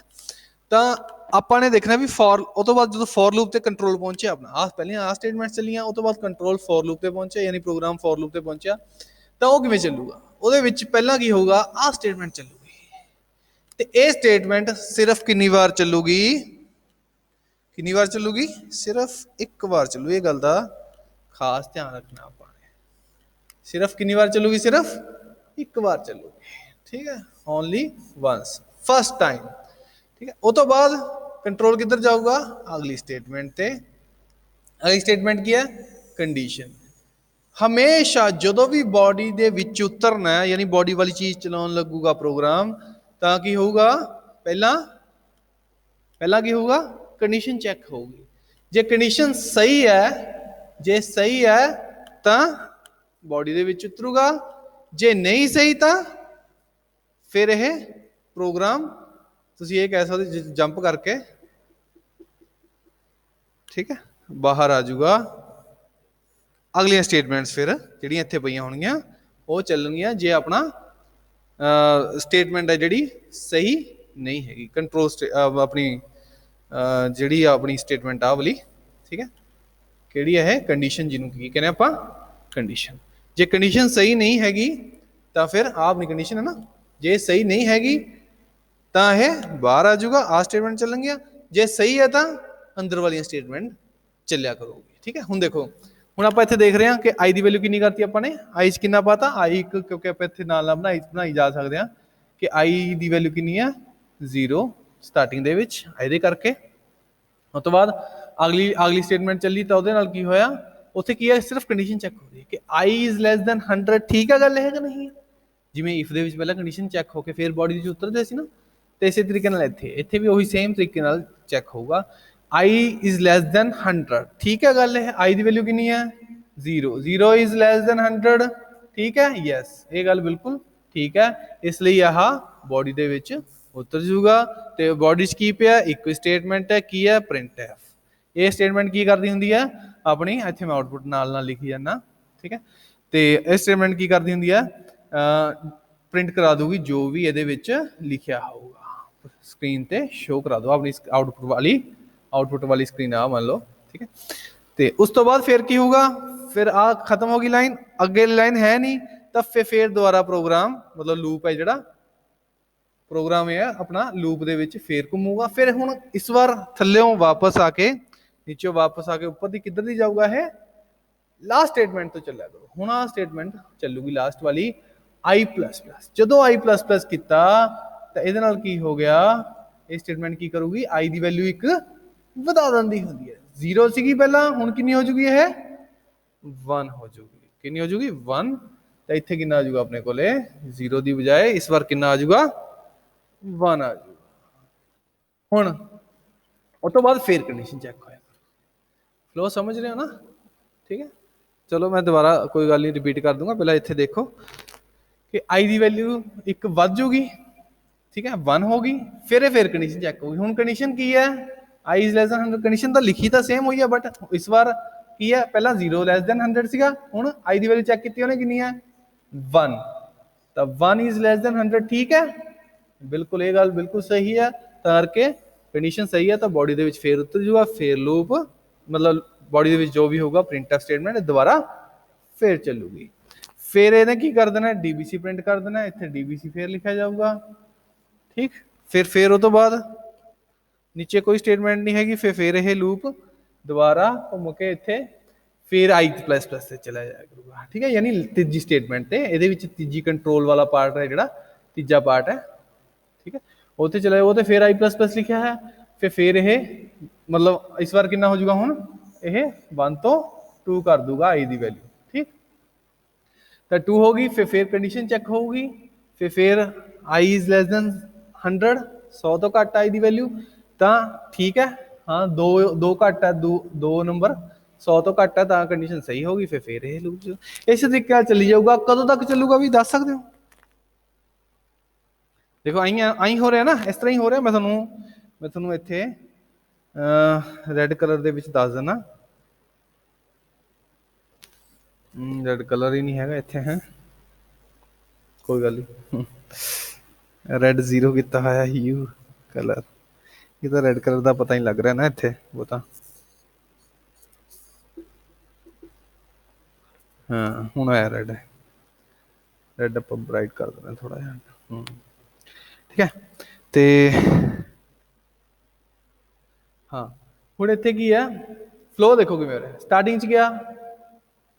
ਤਾਂ ਆਪਾਂ ਨੇ ਦੇਖਣਾ ਵੀ ਉਹ ਤੋਂ ਬਾਅਦ ਜਦੋਂ ਫॉर ਲੂਪ ਤੇ ਕੰਟਰੋਲ ਪਹੁੰਚਿਆ ਆਪਣਾ, ਪਹਿਲੀਆਂ ਆਹ ਸਟੇਟਮੈਂਟਸ ਚੱਲੀਆਂ, ਉਹ ਤੋਂ ਬਾਅਦ ਕੰਟਰੋਲ ਫॉर ਲੂਪ ਤੇ ਪਹੁੰਚਿਆ, ਯਾਨੀ ਪ੍ਰੋਗਰਾਮ ਫॉर ਲੂਪ ਤੇ ਪਹੁੰਚਿਆ, ਤਾਂ ਉਹ ਕਿਵੇਂ ਚੱਲੂਗਾ, ਉਹਦੇ ਵਿੱਚ ਪਹਿਲਾਂ ਕੀ ਹੋਊਗਾ, ਆਹ ਸਟੇਟਮੈਂਟ ਚੱਲੂਗੀ। ਤੇ ਇਹ ਸਟੇਟਮੈਂਟ ਸਿਰਫ ਕਿੰਨੀ ਵਾਰ ਚੱਲੂਗੀ, ਕਿੰਨੀ ਵਾਰ ਚੱਲੂਗੀ, ਸਿਰਫ ਇੱਕ ਵਾਰ ਚੱਲੂ। ਇਹ ਗੱਲ ਦਾ ਖਾਸ ਧਿਆਨ ਰੱਖਣਾ ਆਪਾਂ ਨੇ, ਸਿਰਫ ਕਿੰਨੀ ਵਾਰ ਚੱਲੂਗੀ, ਸਿਰਫ ਇੱਕ ਵਾਰ ਚੱਲੂਗੀ। ਠੀਕ ਹੈ, ਓਨਲੀ ਵਨਸ, ਫਸਟ ਟਾਈਮ। ਠੀਕ ਹੈ, ਉਹ ਤੋਂ ਬਾਅਦ ਕੰਟਰੋਲ ਕਿੱਧਰ ਜਾਊਗਾ, ਅਗਲੀ ਸਟੇਟਮੈਂਟ ਤੇ। ਅਗਲੀ ਸਟੇਟਮੈਂਟ ਕੀ ਹੈ, ਕੰਡੀਸ਼ਨ। ਹਮੇਸ਼ਾ ਜਦੋਂ ਵੀ ਬੋਡੀ ਦੇ ਵਿੱਚ ਉਤਰਨਾ ਹੈ, ਯਾਨੀ ਬੋਡੀ ਵਾਲੀ ਚੀਜ਼ ਚਲਾਉਣ ਲੱਗੂਗਾ ਪ੍ਰੋਗਰਾਮ, ਤਾਂ ਕੀ ਹੋਊਗਾ, ਪਹਿਲਾਂ ਕੀ ਹੋਊਗਾ, ਕੰਡੀਸ਼ਨ ਚੈੱਕ ਹੋਊਗੀ। ਜੇ ਕੰਡੀਸ਼ਨ ਸਹੀ ਹੈ, ਜੇ ਸਹੀ ਹੈ ਤਾਂ ਬੋਡੀ ਦੇ ਵਿੱਚ ਉਤਰੂਗਾ, ਜੇ ਨਹੀਂ ਸਹੀ ਤਾਂ ਫਿਰ ਇਹ ਪ੍ਰੋਗਰਾਮ ਤੁਸੀਂ ਇਹ ਕਹਿ ਸਕਦੇ ਜੰਪ ਕਰਕੇ, ਠੀਕ ਹੈ, ਬਾਹਰ ਆ ਜਾਊਗਾ। ਅਗਲੀਆਂ ਸਟੇਟਮੈਂਟਸ ਫਿਰ ਜਿਹੜੀਆਂ ਇੱਥੇ ਪਈਆਂ ਹੋਣਗੀਆਂ ਉਹ ਚੱਲਣਗੀਆਂ ਜੇ ਆਪਣਾ ਸਟੇਟਮੈਂਟ ਹੈ ਜਿਹੜੀ ਸਹੀ ਨਹੀਂ ਹੈਗੀ। ਕੰਟਰੋਲ ਆਪਣੀ ਜਿਹੜੀ ਆਪਣੀ ਸਟੇਟਮੈਂਟ ਆ ਵਾਲੀ, ਠੀਕ ਹੈ, ਕਿਹੜੀ ਹੈ, ਕੰਡੀਸ਼ਨ, ਜਿਹਨੂੰ ਕੀ ਕਹਿੰਦੇ ਆਪਾਂ, ਕੰਡੀਸ਼ਨ। ਜੇ ਕੰਡੀਸ਼ਨ ਸਹੀ ਨਹੀਂ ਹੈਗੀ ਤਾਂ ਫਿਰ ਆਹ ਆਪਣੀ ਕੰਡੀਸ਼ਨ ਹੈ ਨਾ, ਜੇ ਸਹੀ ਨਹੀਂ ਹੈਗੀ ਤਾਂ ਇਹ ਬਾਹਰ ਆ ਜਾਊਗਾ, ਆਹ ਸਟੇਟਮੈਂਟ ਚੱਲਣਗੀਆਂ। ਜੇ ਸਹੀ ਹੈ ਤਾਂ ਅੰਦਰ ਵਾਲੀਆਂ ਸਟੇਟਮੈਂਟ ਚੱਲਿਆ ਕਰੂਗੀ। ਠੀਕ ਹੈ, ਹੁਣ ਦੇਖੋ, ਹੁਣ ਆਪਾਂ ਇੱਥੇ ਦੇਖ ਰਹੇ ਹਾਂ ਕਿ ਆਈ ਦੀ ਵੈਲਿਊ ਕਿੰਨੀ ਕਰਤੀ ਆਪਾਂ ਨੇ, ਆਈ 'ਚ ਕਿੰਨਾ ਪਾਤਾ, ਆਈ ਇੱਕ, ਕਿਉਂਕਿ ਆਪਾਂ ਇੱਥੇ ਨਾਲ ਬਣਾਈ ਜਾ ਸਕਦੇ ਹਾਂ ਕਿ ਆਈ ਦੀ ਵੈਲਿਊ ਕਿੰਨੀ ਆ, 0 ਸਟਾਰਟਿੰਗ ਦੇ ਵਿੱਚ, ਇਹਦੇ ਕਰਕੇ। ਉਸ ਤੋਂ ਬਾਅਦ ਅਗਲੀ ਸਟੇਟਮੈਂਟ ਚੱਲੀ ਤਾਂ ਉਹਦੇ ਨਾਲ ਕੀ ਹੋਇਆ, ਉੱਥੇ ਕੀ ਹੈ, ਸਿਰਫ ਕੰਡੀਸ਼ਨ ਚੈੱਕ ਹੋ ਰਹੀ ਹੈ ਕਿ I ਇਜ਼ ਲੈਸ ਦੈਨ 100। ਠੀਕ ਹੈ ਗੱਲ ਇਹ ਕਿ ਨਹੀਂ? ਜਿਵੇਂ ਇਫ ਦੇ ਵਿੱਚ ਪਹਿਲਾਂ ਕੰਡੀਸ਼ਨ ਚੈੱਕ ਹੋ ਕੇ ਫਿਰ ਬੋਡੀ ਦੇ ਉਤਰਦੇ ਸੀ ਨਾ, ਤੇ ਇਸੇ ਤਰੀਕੇ ਨਾਲ ਇੱਥੇ ਵੀ ਉਹੀ ਸੇਮ ਤਰੀਕੇ ਨਾਲ ਚੈੱਕ ਹੋਊਗਾ I ਇਜ਼ ਲੈਸ ਦੈਨ 100। ਠੀਕ ਹੈ ਗੱਲ ਇਹ? I ਦੀ ਵੈਲਿਊ ਕਿੰਨੀ ਹੈ? 0। 0 ਇਜ਼ ਲੈਸ ਦੈਨ 100। ਠੀਕ ਹੈ, ਯੈਸ, ਇਹ ਗੱਲ ਬਿਲਕੁਲ ਠੀਕ ਹੈ। ਇਸ ਲਈ ਆਹ ਬੋਡੀ ਦੇ ਵਿੱਚ ਉਤਰ ਜੂਗਾ। ਤੇ ਬੋਡੀ 'ਚ ਕੀ ਪਿਆ? ਇੱਕ ਸਟੇਟਮੈਂਟ ਹੈ, ਕੀ ਹੈ? printf। ਇਹ ਸਟੇਟਮੈਂਟ ਕੀ ਕਰਦੀ ਹੁੰਦੀ ਹੈ ਆਪਣੀ, ਇੱਥੇ ਮੈਂ ਆਊਟਪੁੱਟ ਨਾਲ ਲਿਖੀ ਜਾਂਦਾ, ਠੀਕ ਹੈ। ਤੇ ਇਹ ਸਟੇਟਮੈਂਟ ਕੀ ਕਰਦੀ ਹੁੰਦੀ ਹੈ, ਪ੍ਰਿੰਟ ਕਰਾ ਦੂਗੀ ਜੋ ਵੀ ਇਹਦੇ ਵਿੱਚ ਲਿਖਿਆ ਹੋਊਗਾ, ਸਕਰੀਨ ਤੇ ਸ਼ੋ ਕਰਾ ਦੋ ਆਪਣੀ ਆਊਟਪੁੱਟ ਵਾਲੀ ਸਕਰੀਨ ਆ ਮੰਨ ਲਓ, ਠੀਕ ਹੈ। ਤੇ ਉਸ ਤੋਂ ਬਾਅਦ ਫਿਰ ਕੀ ਹੋਊਗਾ, ਫਿਰ ਆ ਖਤਮ ਹੋ ਗਈ ਲਾਈਨ, ਅੱਗੇ ਲਾਈਨ ਹੈ ਨਹੀਂ, ਤਾਂ ਫਿਰ ਦੁਬਾਰਾ ਪ੍ਰੋਗਰਾਮ ਮਤਲਬ ਲੂਪ ਹੈ ਜਿਹੜਾ ਪ੍ਰੋਗਰਾਮ ਹੈ ਆਪਣਾ ਲੂਪ ਦੇ ਵਿੱਚ ਫੇਰ ਘੁੰਮੂਗਾ। ਫਿਰ ਹੁਣ ਇਸ ਵਾਰ ਥੱਲਿਓਂ ਵਾਪਸ ਆ ਕੇ ਨੀਚੇ ਵਾਪਸ ਆ ਕੇ ਉੱਪਰ ਦੀ ਕਿੱਧਰ ਦੀ ਜਾਊਗਾ, ਇਹ ਲਾਸਟ ਸਟੇਟਮੈਂਟ ਤੋਂ ਚੱਲਿਆ ਕਰੋ। ਹੁਣ ਆ ਸਟੇਟਮੈਂਟ ਚੱਲੂਗੀ ਲਾਸਟ ਵਾਲੀ I++। ਜਦੋਂ I++ ਕੀਤਾ ਤਾਂ ਇਹਦੇ ਨਾਲ ਕੀ ਹੋ ਗਿਆ, ਇਹ ਸਟੇਟਮੈਂਟ ਕੀ ਕਰੂਗੀ, I ਦੀ ਵੈਲਿਊ ਇੱਕ ਵਧਾ ਦਿੰਦੀ ਹੁੰਦੀ ਹੈ। 0 ਸੀਗੀ ਪਹਿਲਾਂ, ਹੁਣ ਕਿੰਨੀ ਹੋ ਜੂਗੀ, ਇਹ 1 ਹੋ ਜੂਗੀ। ਕਿੰਨੀ ਹੋ ਜੂਗੀ? 1। ਤਾਂ ਇੱਥੇ ਕਿੰਨਾ ਆ ਜੂਗਾ ਆਪਣੇ ਕੋਲੇ, 0 ਦੀ ਬਜਾਏ ਇਸ ਵਾਰ ਕਿੰਨਾ ਆ ਜੂਗਾ, 1 ਆ ਜੂਗਾ। ਹੁਣ ਉਸ ਤੋਂ ਬਾਅਦ ਫੇਰ ਕੰਡੀਸ਼ਨ ਚੈੱਕ ਹੋਇਆ। ਫਲੋ ਸਮਝ ਰਹੇ ਹੋ ਨਾ? ਠੀਕ ਹੈ, ਚਲੋ ਮੈਂ ਦੁਬਾਰਾ ਕੋਈ ਗੱਲ ਨਹੀਂ ਰਿਪੀਟ ਕਰ ਦੂੰਗਾ। ਪਹਿਲਾਂ ਇੱਥੇ ਦੇਖੋ ਕਿ I ਦੀ ਵੈਲਿਊ ਇੱਕ ਵੱਧ ਜੂਗੀ, ਠੀਕ ਹੈ, 1 ਹੋ ਗਈ। ਫਿਰ ਕੰਡੀਸ਼ਨ ਚੈੱਕ ਹੋਊਗੀ। ਹੁਣ ਕੰਡੀਸ਼ਨ ਕੀ ਹੈ, I is less than 100। Condition ਤਾਂ ਲਿਖੀ ਤਾਂ ਸੇਮ ਹੋਈ ਹੈ, ਬਟ ਇਸ ਵਾਰ ਕੀ ਹੈ, ਪਹਿਲਾਂ 0 ਲੈਸ ਦੈਨ 100 ਸੀਗਾ, ਹੁਣ I ਦੀ ਵੈਲਿਊ ਚੈੱਕ ਕੀਤੀ ਉਹਨੇ ਕਿੰਨੀ ਹੈ, 1। ਤਾਂ 1 ਇਜ਼ ਲੈਸ ਦੈਨ 100। ਠੀਕ ਹੈ, ਬਿਲਕੁਲ ਇਹ ਗੱਲ ਬਿਲਕੁਲ ਸਹੀ ਹੈ। ਤਾਂ ਕਰਕੇ ਕੰਡੀਸ਼ਨ ਸਹੀ ਹੈ ਤਾਂ ਬੋਡੀ ਦੇ ਵਿੱਚ ਫੇਰ ਉਤਰ ਜੂਗਾ, ਫੇਰ ਲੂਪ ਮਤਲਬ ਬੋਡੀ ਦੇ ਵਿੱਚ ਜੋ ਵੀ ਹੋਊਗਾ ਪ੍ਰਿੰਟਫ ਸਟੇਟਮੈਂਟ ਦੁਬਾਰਾ ਫੇਰ ਚੱਲੂਗੀ। ਫਿਰ ਇਹਨੇ ਕੀ ਕਰ ਦੇਣਾ, DBC ਪ੍ਰਿੰਟ ਕਰ ਦੇਣਾ, ਇੱਥੇ DBC ਫੇਰ ਲਿਖਿਆ ਜਾਊਗਾ, ਠੀਕ। ਫਿਰ ਉਹ ਤੋਂ ਬਾਅਦ ਨੀਚੇ ਕੋਈ ਸਟੇਟਮੈਂਟ ਨਹੀਂ ਹੈਗੀ, ਫਿਰ ਇਹ ਲੂਪ ਦੁਬਾਰਾ ਘੁੰਮ ਕੇ ਇੱਥੇ ਫਿਰ I++ ਤੇ ਚਲਾ ਜਾਇਆ ਕਰੂਗਾ, ਠੀਕ ਹੈ। ਯਾਨੀ ਤੀਜੀ ਸਟੇਟਮੈਂਟ ਤੇ ਇਹਦੇ ਵਿੱਚ ਤੀਜੀ ਕੰਟਰੋਲ ਵਾਲਾ ਪਾਰਟ ਹੈ ਜਿਹੜਾ ਤੀਜਾ ਪਾਰਟ ਹੈ, ਠੀਕ ਹੈ, ਉੱਥੇ ਚਲਾ ਜਾਊਗਾ। ਤੇ ਫਿਰ I++ ਲਿਖਿਆ ਹੈ, ਫਿਰ ਇਹ ਮਤਲਬ ਇਸ ਵਾਰ ਕਿੰਨਾ ਹੋ ਜਾਊਗਾ, ਹੁਣ ਇਹ 1 ਤੋਂ 2 ਕਰ ਦੂਗਾ I ਦੀ ਵੈਲਿਊ, ਠੀਕ। ਤਾਂ 2 ਹੋ ਗਈ। ਫਿਰ ਕੰਡੀਸ਼ਨ ਚੈੱਕ ਹੋਊਗੀ, ਫਿਰ I ਇਜ਼ ਲੈਸ ਦੈਨ 100। 100 ਤੋਂ ਘੱਟ I ਦੀ ਵੈਲਿਊ ਤਾਂ ਠੀਕ ਹੈ, ਹਾਂ 2 ਘੱਟ ਹੈ, 2 ਨੰਬਰ 100 ਤੋਂ ਘੱਟ ਹੈ ਤਾਂ ਕੰਡੀਸ਼ਨ ਸਹੀ ਹੋਗੀ। ਫਿਰ ਇਹ ਲੂਪ ਇਸ ਤਰੀਕੇ ਨਾਲ ਚੱਲੀ ਜਾਊਗਾ। ਕਦੋਂ ਤੱਕ ਚੱਲੂਗਾ ਵੀ ਦੱਸ ਸਕਦੇ ਹੋ? ਦੇਖੋ ਆਈ ਹੋ ਰਿਹਾ ਨਾ, ਇਸ ਤਰ੍ਹਾਂ ਹੀ ਹੋ ਰਿਹਾ। ਮੈਂ ਤੁਹਾਨੂੰ ਇੱਥੇ ਰੈੱਡ ਕਲਰ ਦੇ ਵਿੱਚ ਦੱਸ ਦਿੰਦਾ। ਰੈੱਡ ਕਲਰ ਹੀ ਨਹੀਂ ਹੈਗਾ ਇੱਥੇ, ਹੈ ਕੋਈ ਗੱਲ ਨਹੀਂ। ਰੈੱਡ 0 ਕੀਤਾ ਹੋਇਆ ਯੂ ਕਲਰ, ਇਹ ਤਾਂ ਰੈੱਡ ਕਲਰ ਦਾ ਪਤਾ ਹੀ ਲੱਗ ਰਿਹਾ ਨਾ ਇੱਥੇ, ਉਹ ਤਾਂ ਹਾਂ ਹੁਣ ਆਇਆ ਰੈੱਡ ਆਪਾਂ ਬਰਾਈਟ ਕਰ ਦੇਣਾ ਥੋੜਾ ਜਿਹਾ, ਠੀਕ ਹੈ। ਤੇ ਹਾਂ ਹੁਣ ਇੱਥੇ ਕੀ ਹੈ, ਫਲੋ ਦੇਖੋ ਕਿਵੇਂ ਹੋ ਰਿਹਾ। ਸਟਾਰਟਿੰਗ 'ਚ ਗਿਆ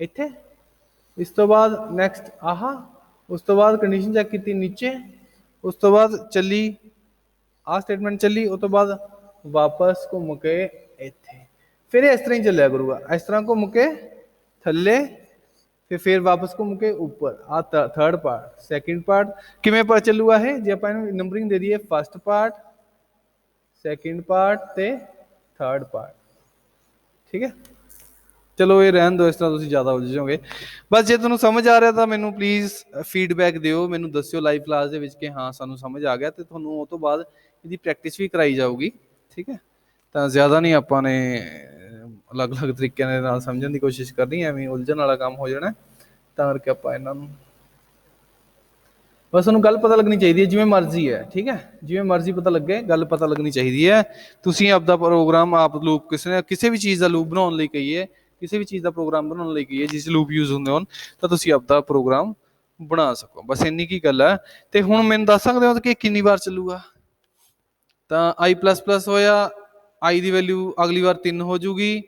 ਇੱਥੇ, ਇਸ ਤੋਂ ਬਾਅਦ ਨੈਕਸਟ ਆਹ, ਉਸ ਤੋਂ ਬਾਅਦ ਕੰਡੀਸ਼ਨ ਚੈੱਕ ਕੀਤੀ ਨੀਚੇ, ਉਸ ਤੋਂ ਬਾਅਦ ਚੱਲੀ ਆਹ ਸਟੇਟਮੈਂਟ ਚੱਲੀ, ਉਸ ਤੋਂ ਬਾਅਦ ਵਾਪਸ ਘੁੰਮ ਕੇ ਇੱਥੇ। ਫਿਰ ਇਸ ਤਰ੍ਹਾਂ ਹੀ ਚੱਲਿਆ ਕਰੂਗਾ, ਇਸ ਤਰ੍ਹਾਂ ਘੁੰਮ ਕੇ ਥੱਲੇ, ਫਿਰ ਵਾਪਸ ਘੁੰਮ ਕੇ ਉੱਪਰ। ਆ ਥਰਡ ਪਾਰਟ, ਸੈਕਿੰਡ ਪਾਰਟ ਕਿਵੇਂ ਪਤਾ ਚੱਲੂਗਾ ਇਹ, ਜੇ ਆਪਾਂ ਇਹਨੂੰ ਨੰਬਰਿੰਗ ਦੇ ਦਈਏ, ਫਸਟ ਪਾਰਟ, ਸੈਕਿੰਡ ਪਾਰਟ ਤੇ ਥਰਡ ਪਾਰਟ, ਠੀਕ ਹੈ। ਚਲੋ ਇਹ ਰਹਿਣ ਦਿਓ, ਇਸ ਤਰ੍ਹਾਂ ਤੁਸੀਂ ਜ਼ਿਆਦਾ ਉਲਝ ਜਾਓਗੇ। ਬਸ ਜੇ ਤੁਹਾਨੂੰ ਸਮਝ ਆ ਰਿਹਾ ਤਾਂ ਮੈਨੂੰ ਪਲੀਜ਼ ਫੀਡਬੈਕ ਦਿਓ, ਮੈਨੂੰ ਦੱਸਿਓ ਲਾਈਵ ਕਲਾਸ ਦੇ ਵਿੱਚ ਕਿ ਹਾਂ ਸਾਨੂੰ ਸਮਝ ਆ ਗਿਆ। ਤੇ ਤੁਹਾਨੂੰ ਉਹ ਤੋਂ ਬਾਅਦ ਇਹਦੀ ਪ੍ਰੈਕਟਿਸ ਵੀ ਕਰਾਈ ਜਾਊਗੀ, ਠੀਕ ਹੈ। ਤਾਂ ਜ਼ਿਆਦਾ ਨਹੀਂ ਆਪਾਂ ਨੇ ਅਲੱਗ-ਅਲੱਗ ਤਰੀਕਿਆਂ ਦੇ ਨਾਲ ਸਮਝਣ ਦੀ ਕੋਸ਼ਿਸ਼ ਕਰਨੀ, ਐਵੇਂ ਉਲਝਣ ਵਾਲਾ ਕੰਮ ਹੋ ਜਾਣਾ। ਤਾਂ ਕਰਕੇ ਆਪਾਂ ਇਹਨਾਂ ਨੂੰ ਬਸ ਤੁਹਾਨੂੰ ਗੱਲ ਪਤਾ ਲੱਗਣੀ ਚਾਹੀਦੀ ਹੈ, ਜਿਵੇਂ ਮਰਜ਼ੀ ਹੈ, ਠੀਕ ਹੈ, ਜਿਵੇਂ ਮਰਜ਼ੀ ਪਤਾ ਲੱਗੇ, ਗੱਲ ਪਤਾ ਲੱਗਣੀ ਚਾਹੀਦੀ ਹੈ। ਤੁਸੀਂ ਆਪਦਾ ਪ੍ਰੋਗਰਾਮ ਆਪ ਲੂਪ ਕਿਸੇ ਵੀ ਚੀਜ਼ ਦਾ ਲੂਪ ਬਣਾਉਣ ਲਈ ਕਹੀਏ, ਕਿਸੇ ਵੀ ਚੀਜ਼ ਦਾ ਪ੍ਰੋਗਰਾਮ ਬਣਾਉਣ ਲਈ ਕਹੀਏ ਜਿਸ ਲੂਪ ਯੂਜ਼ ਹੁੰਦੇ ਹੋਣ, ਤਾਂ ਤੁਸੀਂ ਆਪਦਾ ਪ੍ਰੋਗਰਾਮ ਬਣਾ ਸਕੋ। ਬਸ ਇੰਨੀ ਕੀ ਗੱਲ ਹੈ। ਤੇ ਹੁਣ ਮੈਨੂੰ ਦੱਸ ਸਕਦੇ ਹੋ ਕਿ ਕਿੰਨੀ ਵਾਰ ਚੱਲੂਗਾ? ਤਾਂ I++ ਹੋਇਆ, I ਦੀ ਵੈਲਿਊ ਅਗਲੀ ਵਾਰ 3 ਹੋ ਜੂਗੀ,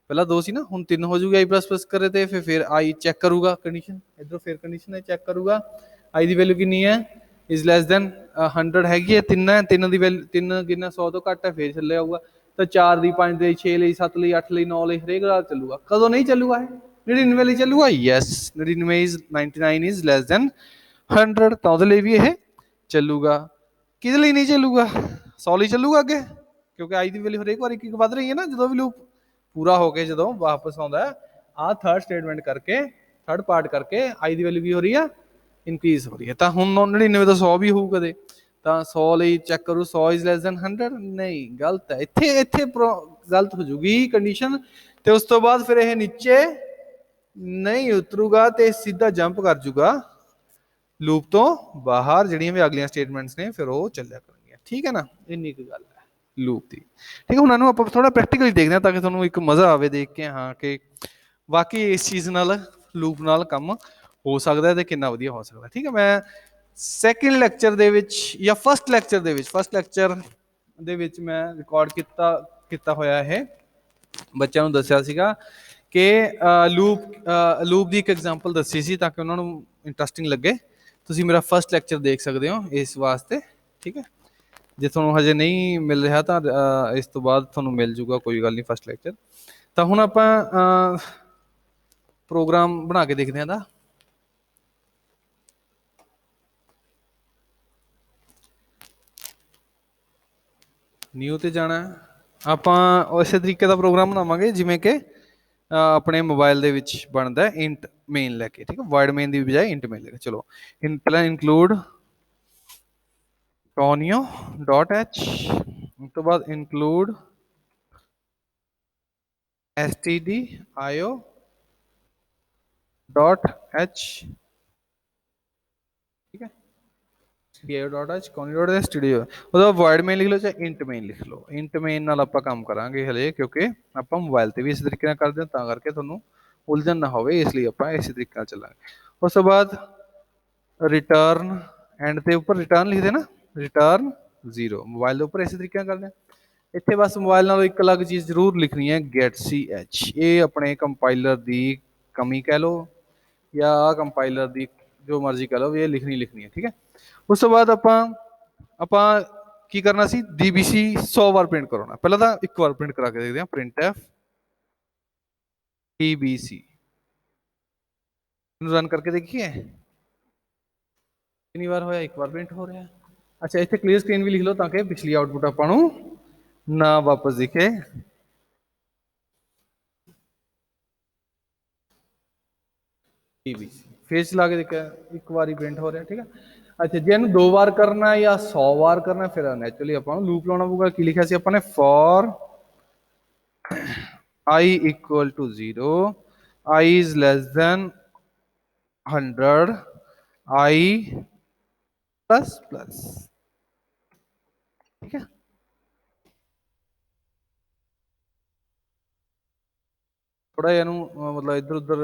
ਪਹਿਲਾਂ 2 ਸੀ ਨਾ, ਹੁਣ 3 ਹੋ ਜੂਗੀ। I++ ਕਰੇ ਤੇ ਫਿਰ I ਚੈੱਕ ਕਰੂਗਾ ਕੰਡੀਸ਼ਨ, ਇੱਧਰੋਂ ਫਿਰ ਕੰਡੀਸ਼ਨ ਚੈੱਕ ਕਰੂਗਾ। I ਦੀ ਵੈਲਿਊ ਕਿੰਨੀ ਹੈ, ਇਜ਼ ਲੈਸ ਦੈਨ 100 ਹੈਗੀ ਹੈ, 3 ਹੈ, 3 ਦੀ ਵੈਲਿਊ 3 ਕਿੰਨਾ 100 ਤੋਂ ਘੱਟ ਹੈ, ਫਿਰ ਥੱਲੇ ਆਊਗਾ। ਤਾਂ 4 ਦੀ 5 ਲਈ 6 ਲਈ 7 ਲਈ 8 ਲਈ 9 ਲਈ ਹਰੇਕ ਨਾਲ ਚੱਲੂਗਾ। ਕਦੋਂ ਨਹੀਂ ਚੱਲੂਗਾ ਇਹ 99 ਲਈ ਚੱਲੂਗਾ। Yes 99 is 99 is less than 100 ਤਾਂ ਉਹਦੇ ਲਈ ਵੀ ਇਹ ਚੱਲੂਗਾ। ਕਿਹਦੇ ਲਈ ਨਹੀਂ ਚੱਲੂਗਾ? 100 ਲਈ ਚੱਲੂਗਾ ਅੱਗੇ, ਕਿਉਂਕਿ ਆਈ ਦੀ ਵੈਲਿਊ ਹਰੇਕ ਵਾਰ ਇੱਕ ਵੱਧ ਰਹੀ ਹੈ ਨਾ। ਜਦੋਂ ਵੀ ਲੂਪ ਪੂਰਾ ਹੋ ਕੇ ਜਦੋਂ ਵਾਪਸ ਆਉਂਦਾ ਆਹ ਥਰਡ ਸਟੇਟਮੈਂਟ ਕਰਕੇ ਥਰਡ ਪਾਰਟ ਕਰਕੇ ਆਈ ਦੀ ਵੈਲਿਊ ਕੀ ਹੋ ਰਹੀ ਆ? ਇਨਕਰੀਜ਼ ਹੋ ਰਹੀ ਹੈ। ਤਾਂ ਹੁਣ 99 ਤੋਂ 100 ਵੀ ਹੋਊ ਕਦੇ, ਤਾਂ 100 ਲਈ ਚੈੱਕ ਕਰੂ 100 ਇਜ਼ ਲੈਸ ਦੈਨ 100 ਨਹੀਂ, ਗਲਤ ਹੈ। ਇੱਥੇ ਗਲਤ ਹੋ ਜੂਗੀ ਕੰਡੀਸ਼ਨ, ਤੇ ਉਸ ਤੋਂ ਬਾਅਦ ਫਿਰ ਇਹ ਨੀਚੇ ਨਹੀਂ ਉਤਰੂਗਾ ਤੇ ਸਿੱਧਾ ਜੰਪ ਕਰ ਜੂਗਾ ਲੂਪ ਤੋਂ ਬਾਹਰ। ਜਿਹੜੀਆਂ ਵੀ ਅਗਲੀਆਂ ਸਟੇਟਮੈਂਟਸ ਨੇ ਫਿਰ ਉਹ ਚੱਲਿਆ ਕਰਨਗੀਆਂ। ਠੀਕ ਹੈ ਨਾ, ਇੰਨੀ ਕੁ ਗੱਲ ਹੈ ਲੂਪ ਦੀ। ਠੀਕ ਹੈ, ਹੁਣ ਇਹਨੂੰ ਆਪਾਂ ਥੋੜਾ ਪ੍ਰੈਕਟੀਕਲੀ ਦੇਖਦੇ ਹਾਂ ਤਾਂ ਕਿ ਤੁਹਾਨੂੰ ਇੱਕ ਮਜ਼ਾ ਆਵੇ ਦੇਖ ਕੇ, ਹਾਂ ਕਿ ਵਾਕਈ ਇਸ ਚੀਜ਼ ਨਾਲ ਲੂਪ ਨਾਲ ਕੰਮ ਹੋ ਸਕਦਾ ਤੇ ਕਿੰਨਾ ਵਧੀਆ ਹੋ ਸਕਦਾ। ਠੀਕ ਹੈ, ਮੈਂ ਸੈਕਿੰਡ ਲੈਕਚਰ ਦੇ ਵਿੱਚ ਜਾਂ ਫਸਟ ਲੈਕਚਰ ਦੇ ਵਿੱਚ ਮੈਂ ਰਿਕਾਰਡ ਕੀਤਾ ਹੋਇਆ ਇਹ ਬੱਚਿਆਂ ਨੂੰ ਦੱਸਿਆ ਸੀਗਾ ਕਿ ਲੂਪ ਦੀ ਇੱਕ ਐਗਜ਼ਾਮਪਲ ਦੱਸੀ ਸੀ ਤਾਂ ਕਿ ਉਹਨਾਂ ਨੂੰ ਇੰਟਰਸਟਿੰਗ ਲੱਗੇ। ਤੁਸੀਂ ਮੇਰਾ ਫਸਟ ਲੈਕਚਰ ਦੇਖ ਸਕਦੇ ਹੋ ਇਸ ਵਾਸਤੇ। ਠੀਕ ਹੈ, ਜੇ ਤੁਹਾਨੂੰ ਹਜੇ ਨਹੀਂ ਮਿਲ ਰਿਹਾ ਤਾਂ ਇਸ ਤੋਂ ਬਾਅਦ ਤੁਹਾਨੂੰ ਮਿਲ ਜੂਗਾ, ਕੋਈ ਗੱਲ ਨਹੀਂ, ਫਸਟ ਲੈਕਚਰ। ਤਾਂ ਹੁਣ ਆਪਾਂ ਪ੍ਰੋਗਰਾਮ ਬਣਾ ਕੇ ਦੇਖਦੇ ਹਾਂ ਦਾ। ਨਿਊ ਤੇ ਜਾਣਾ ਆਪਾਂ ਉਸੇ ਤਰੀਕੇ ਦਾ ਪ੍ਰੋਗਰਾਮ ਬਣਾਵਾਂਗੇ ਜਿਵੇਂ ਕਿ ਆਪਣੇ ਮੋਬਾਈਲ ਦੇ ਵਿੱਚ ਬਣਦਾ ਇੰਟ ਮੇਨ ਲੈ ਕੇ। ਠੀਕ ਹੈ, ਵਾਇਡ ਮੇਨ ਦੀ ਬਜਾਏ ਇੰਟ ਮੇਨ ਲੈ ਕੇ। ਚਲੋ ਪਹਿਲਾਂ ਇਨਕਲੂਡ tonio.h, ਉਸ ਤੋਂ ਬਾਅਦ ਇਨਕਲੂਡ stdio.h। ठीक है, stdio.h conio.studio ਉਹਦਾ ਵਾਇਡ ਮੇਨ ਲਿਖ ਲਓ ਚਾਹੇ ਇੰਟ ਮੇਨ ਲਿਖ ਲਓ। ਇੰਟ ਮੇਨ ਨਾਲ ਆਪਾਂ ਕੰਮ ਕਰਾਂਗੇ ਹਲੇ, ਕਿਉਂਕਿ ਆਪਾਂ ਮੋਬਾਈਲ ਤੇ ਵੀ ਇਸ ਤਰੀਕੇ ਨਾਲ ਕਰਦੇ ਹਾਂ, ਤਾਂ ਕਰਕੇ ਤੁਹਾਨੂੰ ਉਲਝਣ ਨਾ ਹੋਵੇ, ਇਸ ਲਈ ਆਪਾਂ ਇਸੇ ਤਰੀਕੇ ਨਾਲ ਚੱਲਾਂਗੇ। ਉਸ ਤੋਂ ਬਾਅਦ ਰਿਟਰਨ, ਐਂਡ ਦੇ ਉੱਪਰ ਰਿਟਰਨ ਲਿਖਦੇ ਨਾ, ਰਿਟਰਨ 0। ਮੋਬਾਈਲ ਦੇ ਉੱਪਰ ਇਸੇ ਤਰੀਕੇ ਨਾਲ ਕਰਦੇ ਹਾਂ। ਇੱਥੇ ਬਸ ਮੋਬਾਈਲ ਨਾਲੋਂ ਇੱਕ ਅਲੱਗ ਚੀਜ਼ ਜ਼ਰੂਰ ਲਿਖਣੀ ਹੈ, get ch। ਇਹ ਆਪਣੇ ਕੰਪਾਈਲਰ ਦੀ ਕਮੀ ਕਹਿ ਲਓ ਜਾਂ ਆਹ ਕੰਪਾਈਲਰ ਦੀ ਜੋ ਮਰਜ਼ੀ ਕਹਿ ਲਓ, ਇਹ ਲਿਖਣੀ ਹੈ। ਠੀਕ ਹੈ, ਉਸ ਤੋਂ ਬਾਅਦ ਆਪਾਂ ਕੀ ਕਰਨਾ ਸੀ? dbc 100 ਵਾਰ ਪ੍ਰਿੰਟ ਕਰਾਉਣਾ। ਪਹਿਲਾਂ ਤਾਂ ਇੱਕ ਵਾਰ ਪ੍ਰਿੰਟ ਕਰਾ ਕੇ ਦੇਖਦੇ ਹਾਂ, printf dbc ਨੂੰ ਰਨ ਕਰਕੇ ਦੇਖੀਏ ਕਿੰਨੀ ਵਾਰ ਹੋਇਆ? ਇੱਕ ਵਾਰ ਪ੍ਰਿੰਟ ਹੋ ਰਿਹਾ। ਅੱਛਾ, ਇੱਥੇ ਕਲੀਅਰ ਸਕਰੀਨ ਵੀ ਲਿਖ ਲਓ ਤਾਂ ਕਿ ਪਿਛਲੀ ਆਊਟਪੁੱਟ ਆਪਾਂ ਨੂੰ ਨਾ ਵਾਪਸ ਦਿਖੇ। ਫੇਰ ਚਲਾ ਕੇ ਦੇਖਿਆ, ਇੱਕ ਵਾਰੀ ਪ੍ਰਿੰਟ ਹੋ ਰਿਹਾ। ਠੀਕ ਹੈ, ਅੱਛਾ ਜੇ ਇਹਨੂੰ 2 ਵਾਰ ਕਰਨਾ ਜਾਂ 100 ਵਾਰ ਕਰਨਾ, ਫਿਰ ਨੈਚੁਰਲੀ ਆਪਾਂ ਨੂੰ ਲੂਪ ਲਾਉਣਾ ਪਊਗਾ। ਕੀ ਲਿਖਿਆ ਸੀ ਆਪਾਂ ਨੇ? For i equal to 0, i is less than 100, i plus plus। ठीक है, थोड़ा ਇਹਨੂੰ ਮਤਲਬ ਇੱਧਰ ਉੱਧਰ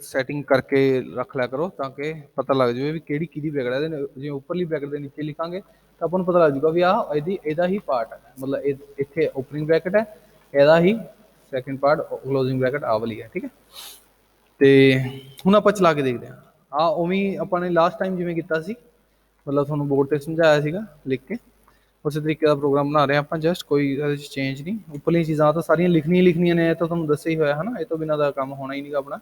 ਸੈਟਿੰਗ ਕਰਕੇ ਰੱਖ ਲਿਆ ਕਰੋ ਤਾਂ ਕਿ ਪਤਾ ਲੱਗ ਜਾਵੇ ਵੀ ਕਿਹੜੀ ਕਿਹਦੀ ਬ੍ਰੈਕਟ ਹੈ। ਜਿਵੇਂ ਉੱਪਰਲੀ ਬ੍ਰੈਕਟ ਦੇ ਨੀਚੇ ਲਿਖਾਂਗੇ ਤਾਂ ਆਪਾਂ ਨੂੰ ਪਤਾ ਲੱਗ ਜੂਗਾ ਵੀ ਆਹ ਇਹਦਾ ਹੀ ਪਾਰਟ ਹੈ, ਮਤਲਬ ਇੱਥੇ ਓਪਨਿੰਗ ਬ੍ਰੈਕਟ ਹੈ, ਇਹਦਾ ਹੀ ਸੈਕਿੰਡ ਪਾਰਟ ਕਲੋਜ਼ਿੰਗ ਬ੍ਰੈਕਟ ਆਹ ਵਾਲੀ ਹੈ। ਠੀਕ ਹੈ, ਤੇ ਹੁਣ ਆਪਾਂ ਚਲਾ ਕੇ ਦੇਖਦੇ ਹਾਂ। ਉਵੇਂ ਆਪਾਂ ਨੇ ਲਾਸਟ ਟਾਈਮ ਜਿਵੇਂ ਕੀਤਾ ਸੀ, ਮਤਲਬ ਤੁਹਾਨੂੰ ਬੋਰਡ ਤੇ ਸਮਝਾਇਆ ਸੀਗਾ ਲਿਖ ਕੇ, ਉਸੇ ਤਰੀਕੇ ਦਾ ਪ੍ਰੋਗਰਾਮ ਬਣਾ ਰਹੇ ਹਾਂ ਆਪਾਂ। ਜਸਟ ਕੋਈ ਇਹਦੇ 'ਚ ਚੇਂਜ ਨਹੀਂ। ਉੱਪਰਲੀਆਂ ਚੀਜ਼ਾਂ ਤਾਂ ਸਾਰੀਆਂ ਲਿਖਣੀਆਂ ਨੇ, ਇਹ ਤਾਂ ਤੁਹਾਨੂੰ ਦੱਸਿਆ ਹੀ ਹੋਇਆ ਹੈ ਨਾ, ਇਹ ਤੋਂ ਬਿਨਾਂ ਦਾ ਕੰਮ ਹੋਣਾ ਹੀ ਨਹੀਂਗਾ ਆਪਣਾ।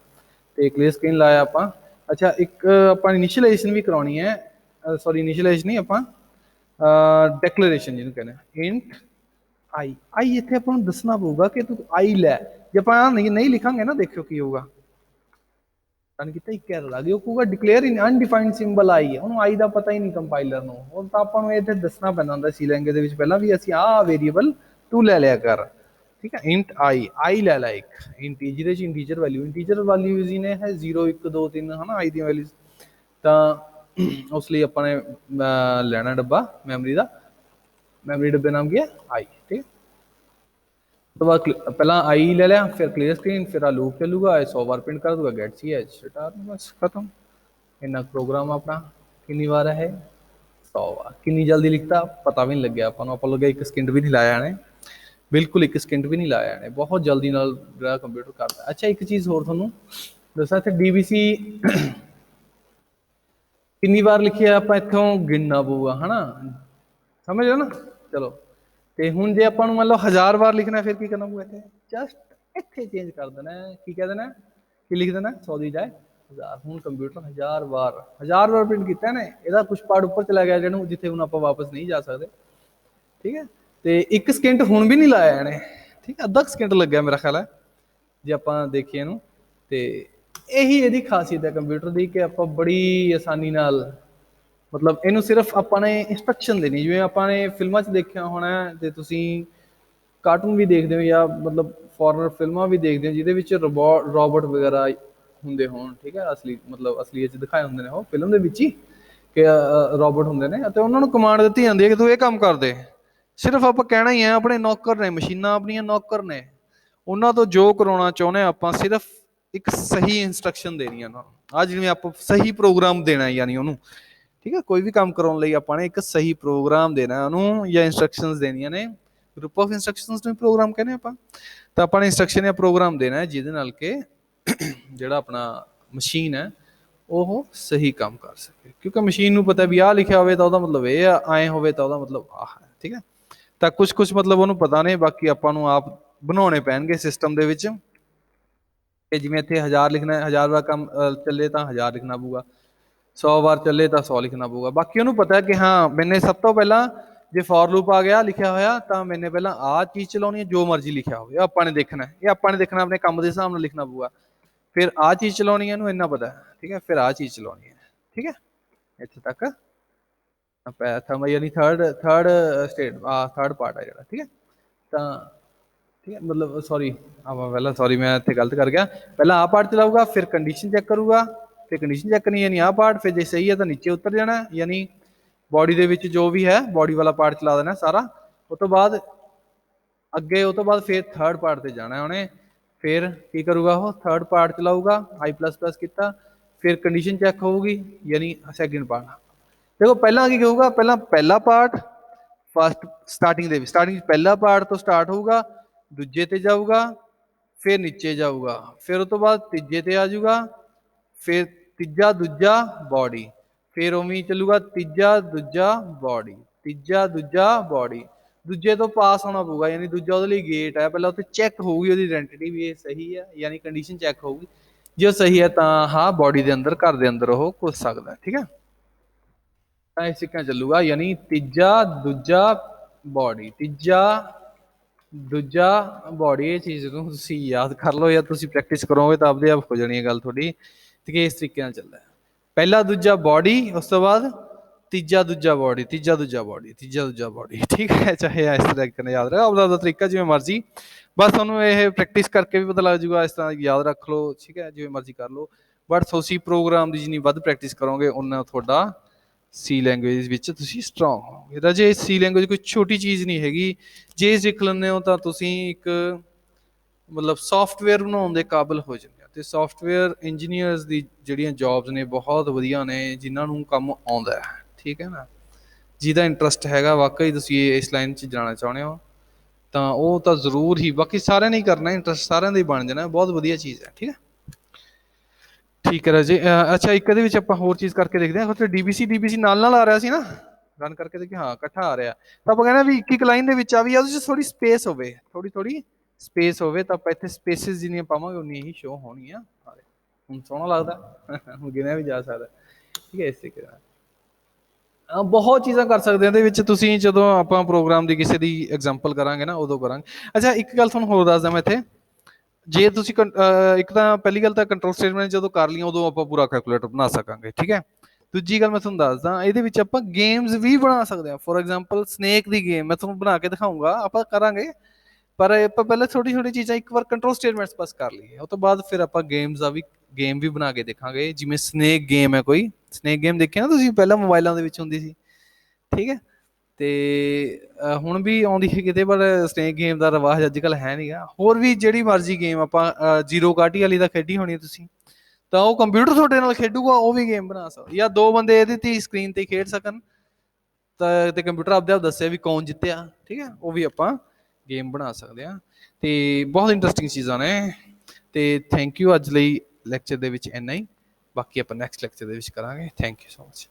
ਤੇ ਕਲੀਅਰ ਸਕਰੀਨ ਲਾਇਆ ਆਪਾਂ। ਅੱਛਾ, ਇੱਕ ਆਪਾਂ ਇਨੀਸ਼ੀਅਲਾਈਜੇਸ਼ਨ ਵੀ ਕਰਾਉਣੀ ਹੈ, ਸੌਰੀ ਇਨੀਸ਼ੀਅਲਾਈਜ਼ ਨਹੀਂ, ਆਪਾਂ ਡੈਕਲੇਰੇਸ਼ਨ ਜਿਹਨੂੰ ਕਹਿੰਦੇ ਆ, ਇੰਟ ਆਈ ਇੱਥੇ ਆਪਾਂ ਨੂੰ ਦੱਸਣਾ ਪਊਗਾ ਕਿ ਤੂੰ ਆਈ ਲੈ। ਜੇ ਆਪਾਂ ਨਹੀਂ ਲਿਖਾਂਗੇ ਨਾ, ਦੇਖਿਓ ਕੀ ਹੋਊਗਾ। ਰਨ ਕੀਤਾ, ਇੱਕ ਐਰਰ ਆ ਗਈ, ਉਹ ਕਹੂਗਾ ਡਿਕਲੇਅਰ ਇਨ ਅਨਡਿਫਾਈਨਡ ਸਿੰਬਲ ਆਈ ਹੈ। ਉਹਨੂੰ ਆਈ ਦਾ ਪਤਾ ਹੀ ਨਹੀਂ ਕੰਪਾਈਲਰ ਨੂੰ। ਉਹ ਤਾਂ ਆਪਾਂ ਨੂੰ ਇੱਥੇ ਦੱਸਣਾ ਪੈਂਦਾ ਹੁੰਦਾ ਸੀ ਲੈਂਗੁਏਜ ਦੇ ਵਿੱਚ ਪਹਿਲਾਂ ਵੀ, ਅਸੀਂ ਆਹ ਵੇਰੀਏਬਲ ਤੂੰ ਲੈ ਲਿਆ ਕਰ। ਠੀਕ ਹੈ, ਇੰਟ ਆਈ ਲੈ ਲਾ ਇੱਕ ਇੰਟੀਜਰ, ਜਿਹਦੇ 'ਚ ਇੰਟੀਜਰ ਵੈਲਿਊਜ਼ ਹੀ ਨੇ ਹੈ 0 1 2 3 ਹੈ ਨਾ, ਆਈ ਦੀਆਂ ਵੈਲਿਊਜ਼। ਤਾਂ ਉਸ ਲਈ ਆਪਾਂ ਨੇ ਲੈਣਾ ਡੱਬਾ ਮੈਮਰੀ ਦਾ, ਮੈਮਰੀ ਡੱਬੇ ਨਾਮ ਕੀ ਹੈ? ਆਈ। ਠੀਕ ਹੈ, ਤੋਂ ਬਾਅਦ ਪਹਿਲਾਂ ਆਈ ਲੈ ਲਿਆ, ਫਿਰ ਕਲੀਅਰ ਸਕਰੀਨ, ਫਿਰ ਆ ਲੂਪ ਚੱਲੂਗਾ, 100 ਵਾਰ ਪ੍ਰਿੰਟ ਕਰ ਦੂਗਾ get ch ਰਿਟਰਨ, ਬਸ ਖਤਮ। ਇੰਨਾ ਪ੍ਰੋਗਰਾਮ ਆਪਣਾ ਕਿੰਨੀ ਵਾਰ ਹੈ? 100 ਵਾਰ। ਕਿੰਨੀ ਜਲਦੀ ਲਿਖਤਾ, ਪਤਾ ਵੀ ਨਹੀਂ ਲੱਗਿਆ ਆਪਾਂ ਨੂੰ। ਆਪਾਂ ਲੱਗਿਆ 1 ਸਕਿੰਟ ਵੀ ਨਹੀਂ ਲਾਇਆ ਇਹਨੇ, ਬਿਲਕੁਲ 1 ਸਕਿੰਟ ਵੀ ਨਹੀਂ ਲਾਇਆ ਇਹਨੇ, ਬਹੁਤ ਜਲਦੀ ਨਾਲ ਜਿਹੜਾ ਕੰਪਿਊਟਰ ਕਰਦਾ। ਅੱਛਾ, ਇੱਕ ਚੀਜ਼ ਹੋਰ ਤੁਹਾਨੂੰ ਦੱਸਾਂ, ਇੱਥੇ dbc ਕਿੰਨੀ ਵਾਰ ਲਿਖਿਆ ਆਪਾਂ ਇੱਥੋਂ ਗਿਣਨਾ ਪਊਗਾ, ਹੈ ਨਾ, ਸਮਝ ਲਓ ਨਾ। ਚਲੋ ਤੇ ਹੁਣ ਜੇ ਆਪਾਂ ਨੂੰ ਮੰਨ ਲਓ 1000 ਵਾਰ ਲਿਖਣਾ ਫਿਰ ਕੀ ਕਰਨਾ ਪਊਗਾ ਇੱਥੇ ਜਸਟ ਇੱਥੇ ਚੇਂਜ ਕਰ ਦੇਣਾ ਕੀ ਕਹਿ ਦੇਣਾ ਕੀ ਲਿਖ ਦੇਣਾ 100 ਦੀ ਜਾਏ 1000 ਹੁਣ ਕੰਪਿਊਟਰ 1000 ਵਾਰ ਪ੍ਰਿੰਟ ਕੀਤਾ ਨੇ ਇਹਦਾ ਕੁਛ ਪਾਰਟ ਉੱਪਰ ਚਲਾ ਗਿਆ ਜਿਹਨੂੰ ਜਿੱਥੇ ਹੁਣ ਆਪਾਂ ਵਾਪਸ ਨਹੀਂ ਜਾ ਸਕਦੇ ਠੀਕ ਹੈ ਤੇ 1 ਸਕਿੰਟ ਹੁਣ ਵੀ ਨਹੀਂ ਲਾਇਆ ਇਹਨੇ ਠੀਕ ਹੈ ਅੱਧਾ ਸਕਿੰਟ ਲੱਗਿਆ ਮੇਰਾ ਖਿਆਲ ਹੈ ਜੇ ਆਪਾਂ ਦੇਖੀਏ ਇਹਨੂੰ ਤੇ ਇਹੀ ਇਹਦੀ ਖਾਸੀਅਤ ਹੈ ਕੰਪਿਊਟਰ ਦੀ ਕਿ ਆਪਾਂ ਬੜੀ ਆਸਾਨੀ ਨਾਲ ਮਤਲਬ ਇਹਨੂੰ ਸਿਰਫ ਆਪਾਂ ਨੇ ਇੰਸਟਰਕਸ਼ਨ ਦੇਣੀ ਜਿਵੇਂ ਆਪਾਂ ਨੇ ਫਿਲਮਾਂ 'ਚ ਦੇਖਿਆ ਹੋਣਾ ਤੇ ਤੁਸੀਂ ਕਾਰਟੂਨ ਵੀ ਦੇਖਦੇ ਹੋ ਜਾਂ ਮਤਲਬ ਫੋਰਨਰ ਫਿਲਮਾਂ ਵੀ ਦੇਖਦੇ ਹੋ ਜਿਹਦੇ ਵਿੱਚ ਰੋਬੋਟ ਵਗੈਰਾ ਹੁੰਦੇ ਹੋਣ ਠੀਕ ਹੈ ਅਸਲੀ ਮਤਲਬ ਅਸਲੀਅਤ 'ਚ ਦਿਖਾਏ ਹੁੰਦੇ ਨੇ ਉਹ ਫਿਲਮ ਦੇ ਵਿੱਚ ਹੀ ਕਿ ਰੋਬੋਟ ਹੁੰਦੇ ਨੇ ਅਤੇ ਉਹਨਾਂ ਨੂੰ ਕਮਾਂਡ ਦਿੱਤੀ ਜਾਂਦੀ ਹੈ ਕਿ ਤੂੰ ਇਹ ਕੰਮ ਕਰ ਦੇ ਸਿਰਫ ਆਪਾਂ ਕਹਿਣਾ ਹੀ ਹੈ ਆਪਣੇ ਨੌਕਰ ਨੇ ਮਸ਼ੀਨਾਂ ਆਪਣੀਆਂ ਨੌਕਰ ਨੇ ਉਹਨਾਂ ਤੋਂ ਜੋ ਕਰਾਉਣਾ ਚਾਹੁੰਦੇ ਆਪਾਂ ਸਿਰਫ ਇੱਕ ਸਹੀ ਇੰਸਟਰਕਸ਼ਨ ਦੇਣੀ ਆ ਉਹਨਾਂ ਨੂੰ ਆਹ ਜਿਵੇਂ ਆਪਾਂ ਸਹੀ ਪ੍ਰੋਗਰਾਮ ਦੇਣਾ ਯਾਨੀ ਉਹਨੂੰ ਠੀਕ ਹੈ ਕੋਈ ਵੀ ਕੰਮ ਕਰਾਉਣ ਲਈ ਆਪਾਂ ਨੇ ਇੱਕ ਸਹੀ ਪ੍ਰੋਗਰਾਮ ਦੇਣਾ ਉਹਨੂੰ ਜਾਂ ਇੰਸਟਰਕਸ਼ਨਸ ਦੇਣੀਆਂ ਨੇ ਗਰੁੱਪ ਆਫ ਇੰਸਟਰਕਸ਼ਨਸ ਨੂੰ ਪ੍ਰੋਗਰਾਮ ਕਹਿੰਦੇ ਆਪਾਂ ਤਾਂ ਆਪਾਂ ਨੇ ਇੰਸਟਰਕਸ਼ਨ ਜਾਂ ਪ੍ਰੋਗਰਾਮ ਦੇਣਾ ਹੈ ਜਿਹਦੇ ਨਾਲ ਕਿ ਜਿਹੜਾ ਆਪਣਾ ਮਸ਼ੀਨ ਹੈ ਉਹ ਸਹੀ ਕੰਮ ਕਰ ਸਕੇ ਕਿਉਂਕਿ ਮਸ਼ੀਨ ਨੂੰ ਪਤਾ ਵੀ ਆਹ ਲਿਖਿਆ ਹੋਵੇ ਤਾਂ ਉਹਦਾ ਮਤਲਬ ਇਹ ਆ ਆਏ ਹੋਵੇ ਤਾਂ ਉਹਦਾ ਮਤਲਬ ਆਹ ਹੈ ਠੀਕ ਹੈ ਤਾਂ ਕੁਛ ਮਤਲਬ ਉਹਨੂੰ ਪਤਾ ਨੇ ਬਾਕੀ ਆਪਾਂ ਨੂੰ ਆਪ ਬਣਾਉਣੇ ਪੈਣਗੇ ਸਿਸਟਮ ਦੇ ਵਿੱਚ ਕਿ ਜਿਵੇਂ ਇੱਥੇ 1000 ਲਿਖਣਾ 1000 ਵਾਰ ਕੰਮ ਚੱਲੇ ਤਾਂ 1000 ਲਿਖਣਾ ਪਊਗਾ 100 ਵਾਰ ਚੱਲੇ ਤਾਂ 100 ਲਿਖਣਾ ਪਊਗਾ ਬਾਕੀ ਉਹਨੂੰ ਪਤਾ ਕਿ ਹਾਂ ਮੈਨੇ ਸਭ ਤੋਂ ਪਹਿਲਾਂ ਜੇ ਫੋਰ ਲੂਪ ਆ ਗਿਆ ਲਿਖਿਆ ਹੋਇਆ ਤਾਂ ਮੈਨੇ ਪਹਿਲਾਂ ਆਹ ਚੀਜ਼ ਚਲਾਉਣੀ ਹੈ ਜੋ ਮਰਜ਼ੀ ਲਿਖਿਆ ਹੋਵੇ ਆਪਾਂ ਨੇ ਦੇਖਣਾ ਇਹ ਆਪਾਂ ਨੇ ਦੇਖਣਾ ਆਪਣੇ ਕੰਮ ਦੇ ਹਿਸਾਬ ਨਾਲ ਲਿਖਣਾ ਪਊਗਾ ਫਿਰ ਆਹ ਚੀਜ਼ ਚਲਾਉਣੀ ਹੈ ਇਹਨੂੰ ਇੰਨਾ ਪਤਾ ਠੀਕ ਹੈ ਫਿਰ ਆਹ ਚੀਜ਼ ਚਲਾਉਣੀ ਹੈ ਠੀਕ ਹੈ ਇੱਥੇ ਤੱਕ ਯਾਨੀ ਥਰਡ ਪਾਰਟ ਹੈ ਜਿਹੜਾ ਠੀਕ ਹੈ ਤਾਂ ਠੀਕ ਹੈ ਮਤਲਬ ਸੌਰੀ ਆਪਾਂ ਪਹਿਲਾਂ ਸੌਰੀ ਮੈਂ ਇੱਥੇ ਗਲਤ ਕਰ ਗਿਆ ਪਹਿਲਾਂ ਆਹ ਪਾਰਟ ਚਲਾਊਗਾ ਫਿਰ ਕੰਡੀਸ਼ਨ ਚੈੱਕ ਕਰੂਗਾ ਫਿਰ ਕੰਡੀਸ਼ਨ ਚੈੱਕ ਕਰਨੀ ਯਾਨੀ ਆਹ ਪਾਰਟ ਫਿਰ ਜੇ ਸਹੀ ਹੈ ਤਾਂ ਨੀਚੇ ਉਤਰ ਜਾਣਾ ਯਾਨੀ ਬੋਡੀ ਦੇ ਵਿੱਚ ਜੋ ਵੀ ਹੈ ਬੋਡੀ ਵਾਲਾ ਪਾਰਟ ਚਲਾ ਦੇਣਾ ਸਾਰਾ ਉਹ ਤੋਂ ਬਾਅਦ ਅੱਗੇ ਉਹ ਤੋਂ ਬਾਅਦ ਫਿਰ ਥਰਡ ਪਾਰਟ ਤੇ ਜਾਣਾ ਉਹਨੇ ਫਿਰ ਕੀ ਕਰੂਗਾ ਉਹ ਥਰਡ ਪਾਰਟ ਚਲਾਊਗਾ I++ ਕੀਤਾ ਫਿਰ ਕੰਡੀਸ਼ਨ ਚੈੱਕ ਹੋਊਗੀ ਯਾਨੀ ਸੈਕਿੰਡ ਪਾਰਟ ਦੇਖੋ ਪਹਿਲਾਂ ਕੀ ਕਹੂਗਾ ਪਹਿਲਾ ਪਾਰਟ ਫਸਟ ਸਟਾਰਟਿੰਗ ਦੇ ਵਿੱਚ ਪਹਿਲਾ ਪਾਰਟ ਤੋਂ ਸਟਾਰਟ ਹੋਊਗਾ ਦੂਜੇ ਤੇ ਜਾਊਗਾ ਫਿਰ ਨੀਚੇ ਜਾਊਗਾ ਫਿਰ ਉਹ ਤੋਂ ਬਾਅਦ ਤੀਜੇ ਤੇ ਆ ਜਾਊਗਾ ਫਿਰ ਤੀਜਾ ਦੂਜਾ ਬੋਡੀ ਫਿਰ ਉਵੇਂ ਚੱਲੂਗਾ ਤੀਜਾ ਦੂਜਾ ਬੋਡੀ ਦੂਜੇ ਤੋਂ ਪਾਸ ਹੋਣਾ ਪਊਗਾ ਯਾਨੀ ਦੂਜਾ ਉਹਦੇ ਲਈ ਗੇਟ ਹੈ ਪਹਿਲਾਂ ਉੱਥੇ ਚੈੱਕ ਹੋਊਗੀ ਉਹਦੀ ਆਇਡੈਂਟੀਟੀ ਵੀ ਇਹ ਸਹੀ ਹੈ ਯਾਨੀ ਕੰਡੀਸ਼ਨ ਚੈੱਕ ਹੋਊਗੀ ਜੇ ਉਹ ਸਹੀ ਹੈ ਤਾਂ ਹਾਂ ਬੋਡੀ ਦੇ ਅੰਦਰ ਘਰ ਦੇ ਅੰਦਰ ਉਹ ਘੁਸ ਸਕਦਾ ਠੀਕ ਹੈ ਤਾਂ ਇਸ ਤਰੀਕੇ ਨਾਲ ਚੱਲੂਗਾ ਯਾਨੀ ਤੀਜਾ ਦੂਜਾ ਬੋਡੀ ਇਹ ਚੀਜ਼ ਨੂੰ ਤੁਸੀਂ ਯਾਦ ਕਰ ਲਓ ਜਾਂ ਤੁਸੀਂ ਪ੍ਰੈਕਟਿਸ ਕਰੋਗੇ ਤਾਂ ਆਪਦੇ ਆਪ ਹੋ ਜਾਣੀ ਹੈ ਗੱਲ ਤੁਹਾਡੀ ਤੇ ਇਸ ਤਰੀਕੇ ਨਾਲ ਚੱਲਦਾ ਪਹਿਲਾ ਦੂਜਾ ਬੋਡੀ ਉਸ ਤੋਂ ਬਾਅਦ ਤੀਜਾ ਦੂਜਾ ਬੋਡੀ ਠੀਕ ਹੈ ਚਾਹੇ ਇਸ ਤਰੀਕੇ ਨਾਲ ਯਾਦ ਰੱਖੋ ਆਪਦਾ ਤਰੀਕਾ ਜਿਵੇਂ ਮਰਜ਼ੀ ਬਸ ਤੁਹਾਨੂੰ ਇਹ ਪ੍ਰੈਕਟਿਸ ਕਰਕੇ ਵੀ ਪਤਾ ਲੱਗ ਜਾਊਗਾ ਇਸ ਤਰ੍ਹਾਂ ਯਾਦ ਰੱਖ ਲਓ ਠੀਕ ਹੈ ਜਿਵੇਂ ਮਰਜ਼ੀ ਕਰ ਲਓ ਬਟ ਤੁਸੀਂ ਪ੍ਰੋਗਰਾਮ ਦੀ ਜਿੰਨੀ ਵੱਧ ਪ੍ਰੈਕਟਿਸ ਕਰੋਗੇ ਉਨਾ ਤੁਹਾਡਾ ਸੀ ਲੈਂਗੁਏਜ ਵਿੱਚ ਤੁਸੀਂ ਸਟਰੋਂਗ ਹੋਵੋਗੇ ਰਾਜੇ ਸੀ ਲੈਂਗੁਏਜ ਕੋਈ ਛੋਟੀ ਚੀਜ਼ ਨਹੀਂ ਹੈਗੀ ਜੇ ਸਿੱਖ ਲੈਂਦੇ ਹੋ ਤਾਂ ਤੁਸੀਂ ਇੱਕ ਮਤਲਬ ਸੌਫਟਵੇਅਰ ਬਣਾਉਣ ਦੇ ਕਾਬਿਲ ਹੋ ਜਾਂਦੇ ਹੋ ਤੇ ਸੌਫਟਵੇਅਰ ਇੰਜੀਨੀਅਰਸ ਦੀ ਜਿਹੜੀਆਂ ਜੌਬਸ ਨੇ ਬਹੁਤ ਵਧੀਆ ਨੇ ਜਿਨ੍ਹਾਂ ਨੂੰ ਕੰਮ ਆਉਂਦਾ ਹੈ ਠੀਕ ਹੈ ਨਾ ਜਿਹਦਾ ਇੰਟਰਸਟ ਹੈਗਾ ਵਾਕਈ ਤੁਸੀਂ ਇਸ ਲਾਈਨ 'ਚ ਜਾਣਾ ਚਾਹੁੰਦੇ ਹੋ ਤਾਂ ਉਹ ਤਾਂ ਜ਼ਰੂਰ ਹੀ ਬਾਕੀ ਸਾਰਿਆਂ ਨੇ ਹੀ ਕਰਨਾ ਇੰਟਰਸਟ ਸਾਰਿਆਂ ਦਾ ਹੀ ਬਣ ਜਾਣਾ ਬਹੁਤ ਵਧੀਆ ਚੀਜ਼ ਹੈ ਠੀਕ ਹੈ ਰਾਜੇ ਅੱਛਾ ਇੱਕ ਇਹਦੇ ਵਿੱਚ ਆਪਾਂ ਹੋਰ ਚੀਜ਼ ਕਰਕੇ ਦੇਖਦੇ ਹਾਂ ਉੱਥੇ DBC ਨਾਲ ਆ ਰਿਹਾ ਸੀ ਨਾ ਰਨ ਕਰਕੇ ਦੇਖੀ ਹਾਂ ਇਕੱਠਾ ਆ ਰਿਹਾ ਤਾਂ ਆਪਾਂ ਕਹਿੰਦੇ ਵੀ ਇੱਕ ਲਾਈਨ ਦੇ ਵਿੱਚ ਆ ਵੀ ਉਹਦੇ 'ਚ ਥੋੜੀ ਸਪੇਸ ਹੋਵੇ ਥੋੜੀ ਸਪੇਸ ਹੋਵੇ ਤਾਂ ਆਪਾਂ ਇੱਥੇ ਸਪੇਸਿਸ ਜਿੰਨੀਆਂ ਪਾਵਾਂਗੇ ਉਨੀਆਂ ਹੀ ਸ਼ੋ ਹੋਣਗੀਆਂ ਹੁਣ ਸੋਹਣਾ ਲੱਗਦਾ ਹੁਣ ਗਿਣਿਆ ਵੀ ਜਾ ਸਕਦਾ ਠੀਕ ਹੈ ਇਸ ਤਰੀਕੇ ਨਾਲ ਬਹੁਤ ਚੀਜ਼ਾਂ ਕਰ ਸਕਦੇ ਹਾਂ ਇਹਦੇ ਵਿੱਚ ਤੁਸੀਂ ਜਦੋਂ ਆਪਾਂ ਪ੍ਰੋਗਰਾਮ ਦੀ ਕਿਸੇ ਦੀ ਐਗਜ਼ਾਮਪਲ ਕਰਾਂਗੇ ਨਾ ਉਦੋਂ ਕਰਾਂਗੇ ਅੱਛਾ ਇੱਕ ਗੱਲ ਤੁਹਾਨੂੰ ਹੋਰ ਦੱਸਦਾ ਮੈਂ ਇੱਥੇ ਜੇ ਤੁਸੀਂ ਇੱਕ ਤਾਂ ਪਹਿਲੀ ਗੱਲ ਤਾਂ ਕੰਟਰੋਲ ਸਟੇਟਮੈਂਟ ਜਦੋਂ ਕਰ ਲਈਆਂ ਉਦੋਂ ਆਪਾਂ ਪੂਰਾ ਕੈਲਕੂਲੇਟਰ ਬਣਾ ਸਕਾਂਗੇ ਠੀਕ ਹੈ ਦੂਜੀ ਗੱਲ ਮੈਂ ਤੁਹਾਨੂੰ ਦੱਸਦਾ ਇਹਦੇ ਵਿੱਚ ਆਪਾਂ ਗੇਮਸ ਵੀ ਬਣਾ ਸਕਦੇ ਹਾਂ for example snake the game ਮੈਂ ਤੁਹਾਨੂੰ ਬਣਾ ਕੇ ਦਿਖਾਊਂਗਾ ਆਪਾਂ ਕਰਾਂਗੇ ਪਰ ਆਪਾਂ ਪਹਿਲਾਂ ਛੋਟੀ ਚੀਜ਼ਾਂ ਇੱਕ ਵਾਰ ਕੰਟਰੋਲ ਸਟੇਟਮੈਂਟਸ ਪਾਸ ਕਰ ਲਈਏ ਉਹ ਤੋਂ ਬਾਅਦ ਫਿਰ ਆਪਾਂ ਗੇਮਸ ਦਾ ਵੀ ਗੇਮ ਵੀ ਬਣਾ ਕੇ ਦੇਖਾਂਗੇ ਜਿਵੇਂ ਸਨੇਕ ਗੇਮ ਹੈ ਕੋਈ ਸਨੇਕ ਗੇਮ ਦੇਖਿਆ ਨਾ ਤੁਸੀਂ ਪਹਿਲਾਂ ਮੋਬਾਈਲਾਂ ਦੇ ਵਿੱਚ ਹੁੰਦੀ ਸੀ ਠੀਕ ਹੈ ਤੇ ਹੁਣ ਵੀ ਆਉਂਦੀ ਹੈ ਕਿਤੇ ਪਰ ਸਨੇਕ ਗੇਮ ਦਾ ਰਿਵਾਜ ਅੱਜ ਕੱਲ੍ਹ ਹੈ ਨੀਗਾ ਹੋਰ ਵੀ ਜਿਹੜੀ ਮਰਜ਼ੀ ਗੇਮ ਆਪਾਂ ਜ਼ੀਰੋ ਕਾਟੀ ਵਾਲੀ ਤਾਂ ਖੇਡੀ ਹੋਣੀ ਤੁਸੀਂ ਤਾਂ ਉਹ ਕੰਪਿਊਟਰ ਤੁਹਾਡੇ ਨਾਲ ਖੇਡੂਗਾ ਉਹ ਵੀ ਗੇਮ ਬਣਾ ਸਕਦਾ ਜਾਂ ਦੋ ਬੰਦੇ ਇਹਦੇ ਤੇ ਸਕਰੀਨ ਤੇ ਖੇਡ ਸਕਣ ਤਾਂ ਤੇ ਕੰਪਿਊਟਰ ਆਪਦੇ ਆਪ ਦੱਸਿਆ ਵੀ ਕੌਣ ਜਿੱਤਿਆ ਠੀਕ ਹੈ ਉਹ ਵੀ ਆਪਾਂ ਗੇਮ ਬਣਾ ਸਕਦੇ ਹਾਂ ਤੇ ਬਹੁਤ ਇੰਟਰਸਟਿੰਗ ਚੀਜ਼ਾਂ ਨੇ ਤੇ ਥੈਂਕ ਯੂ ਅੱਜ ਲਈ ਲੈਕਚਰ ਦੇ ਵਿੱਚ ਇੰਨਾ ਹੀ ਬਾਕੀ ਆਪਾਂ ਨੈਕਸਟ ਲੈਕਚਰ ਦੇ ਵਿੱਚ ਕਰਾਂਗੇ ਥੈਂਕ ਯੂ ਸੋ ਮਚ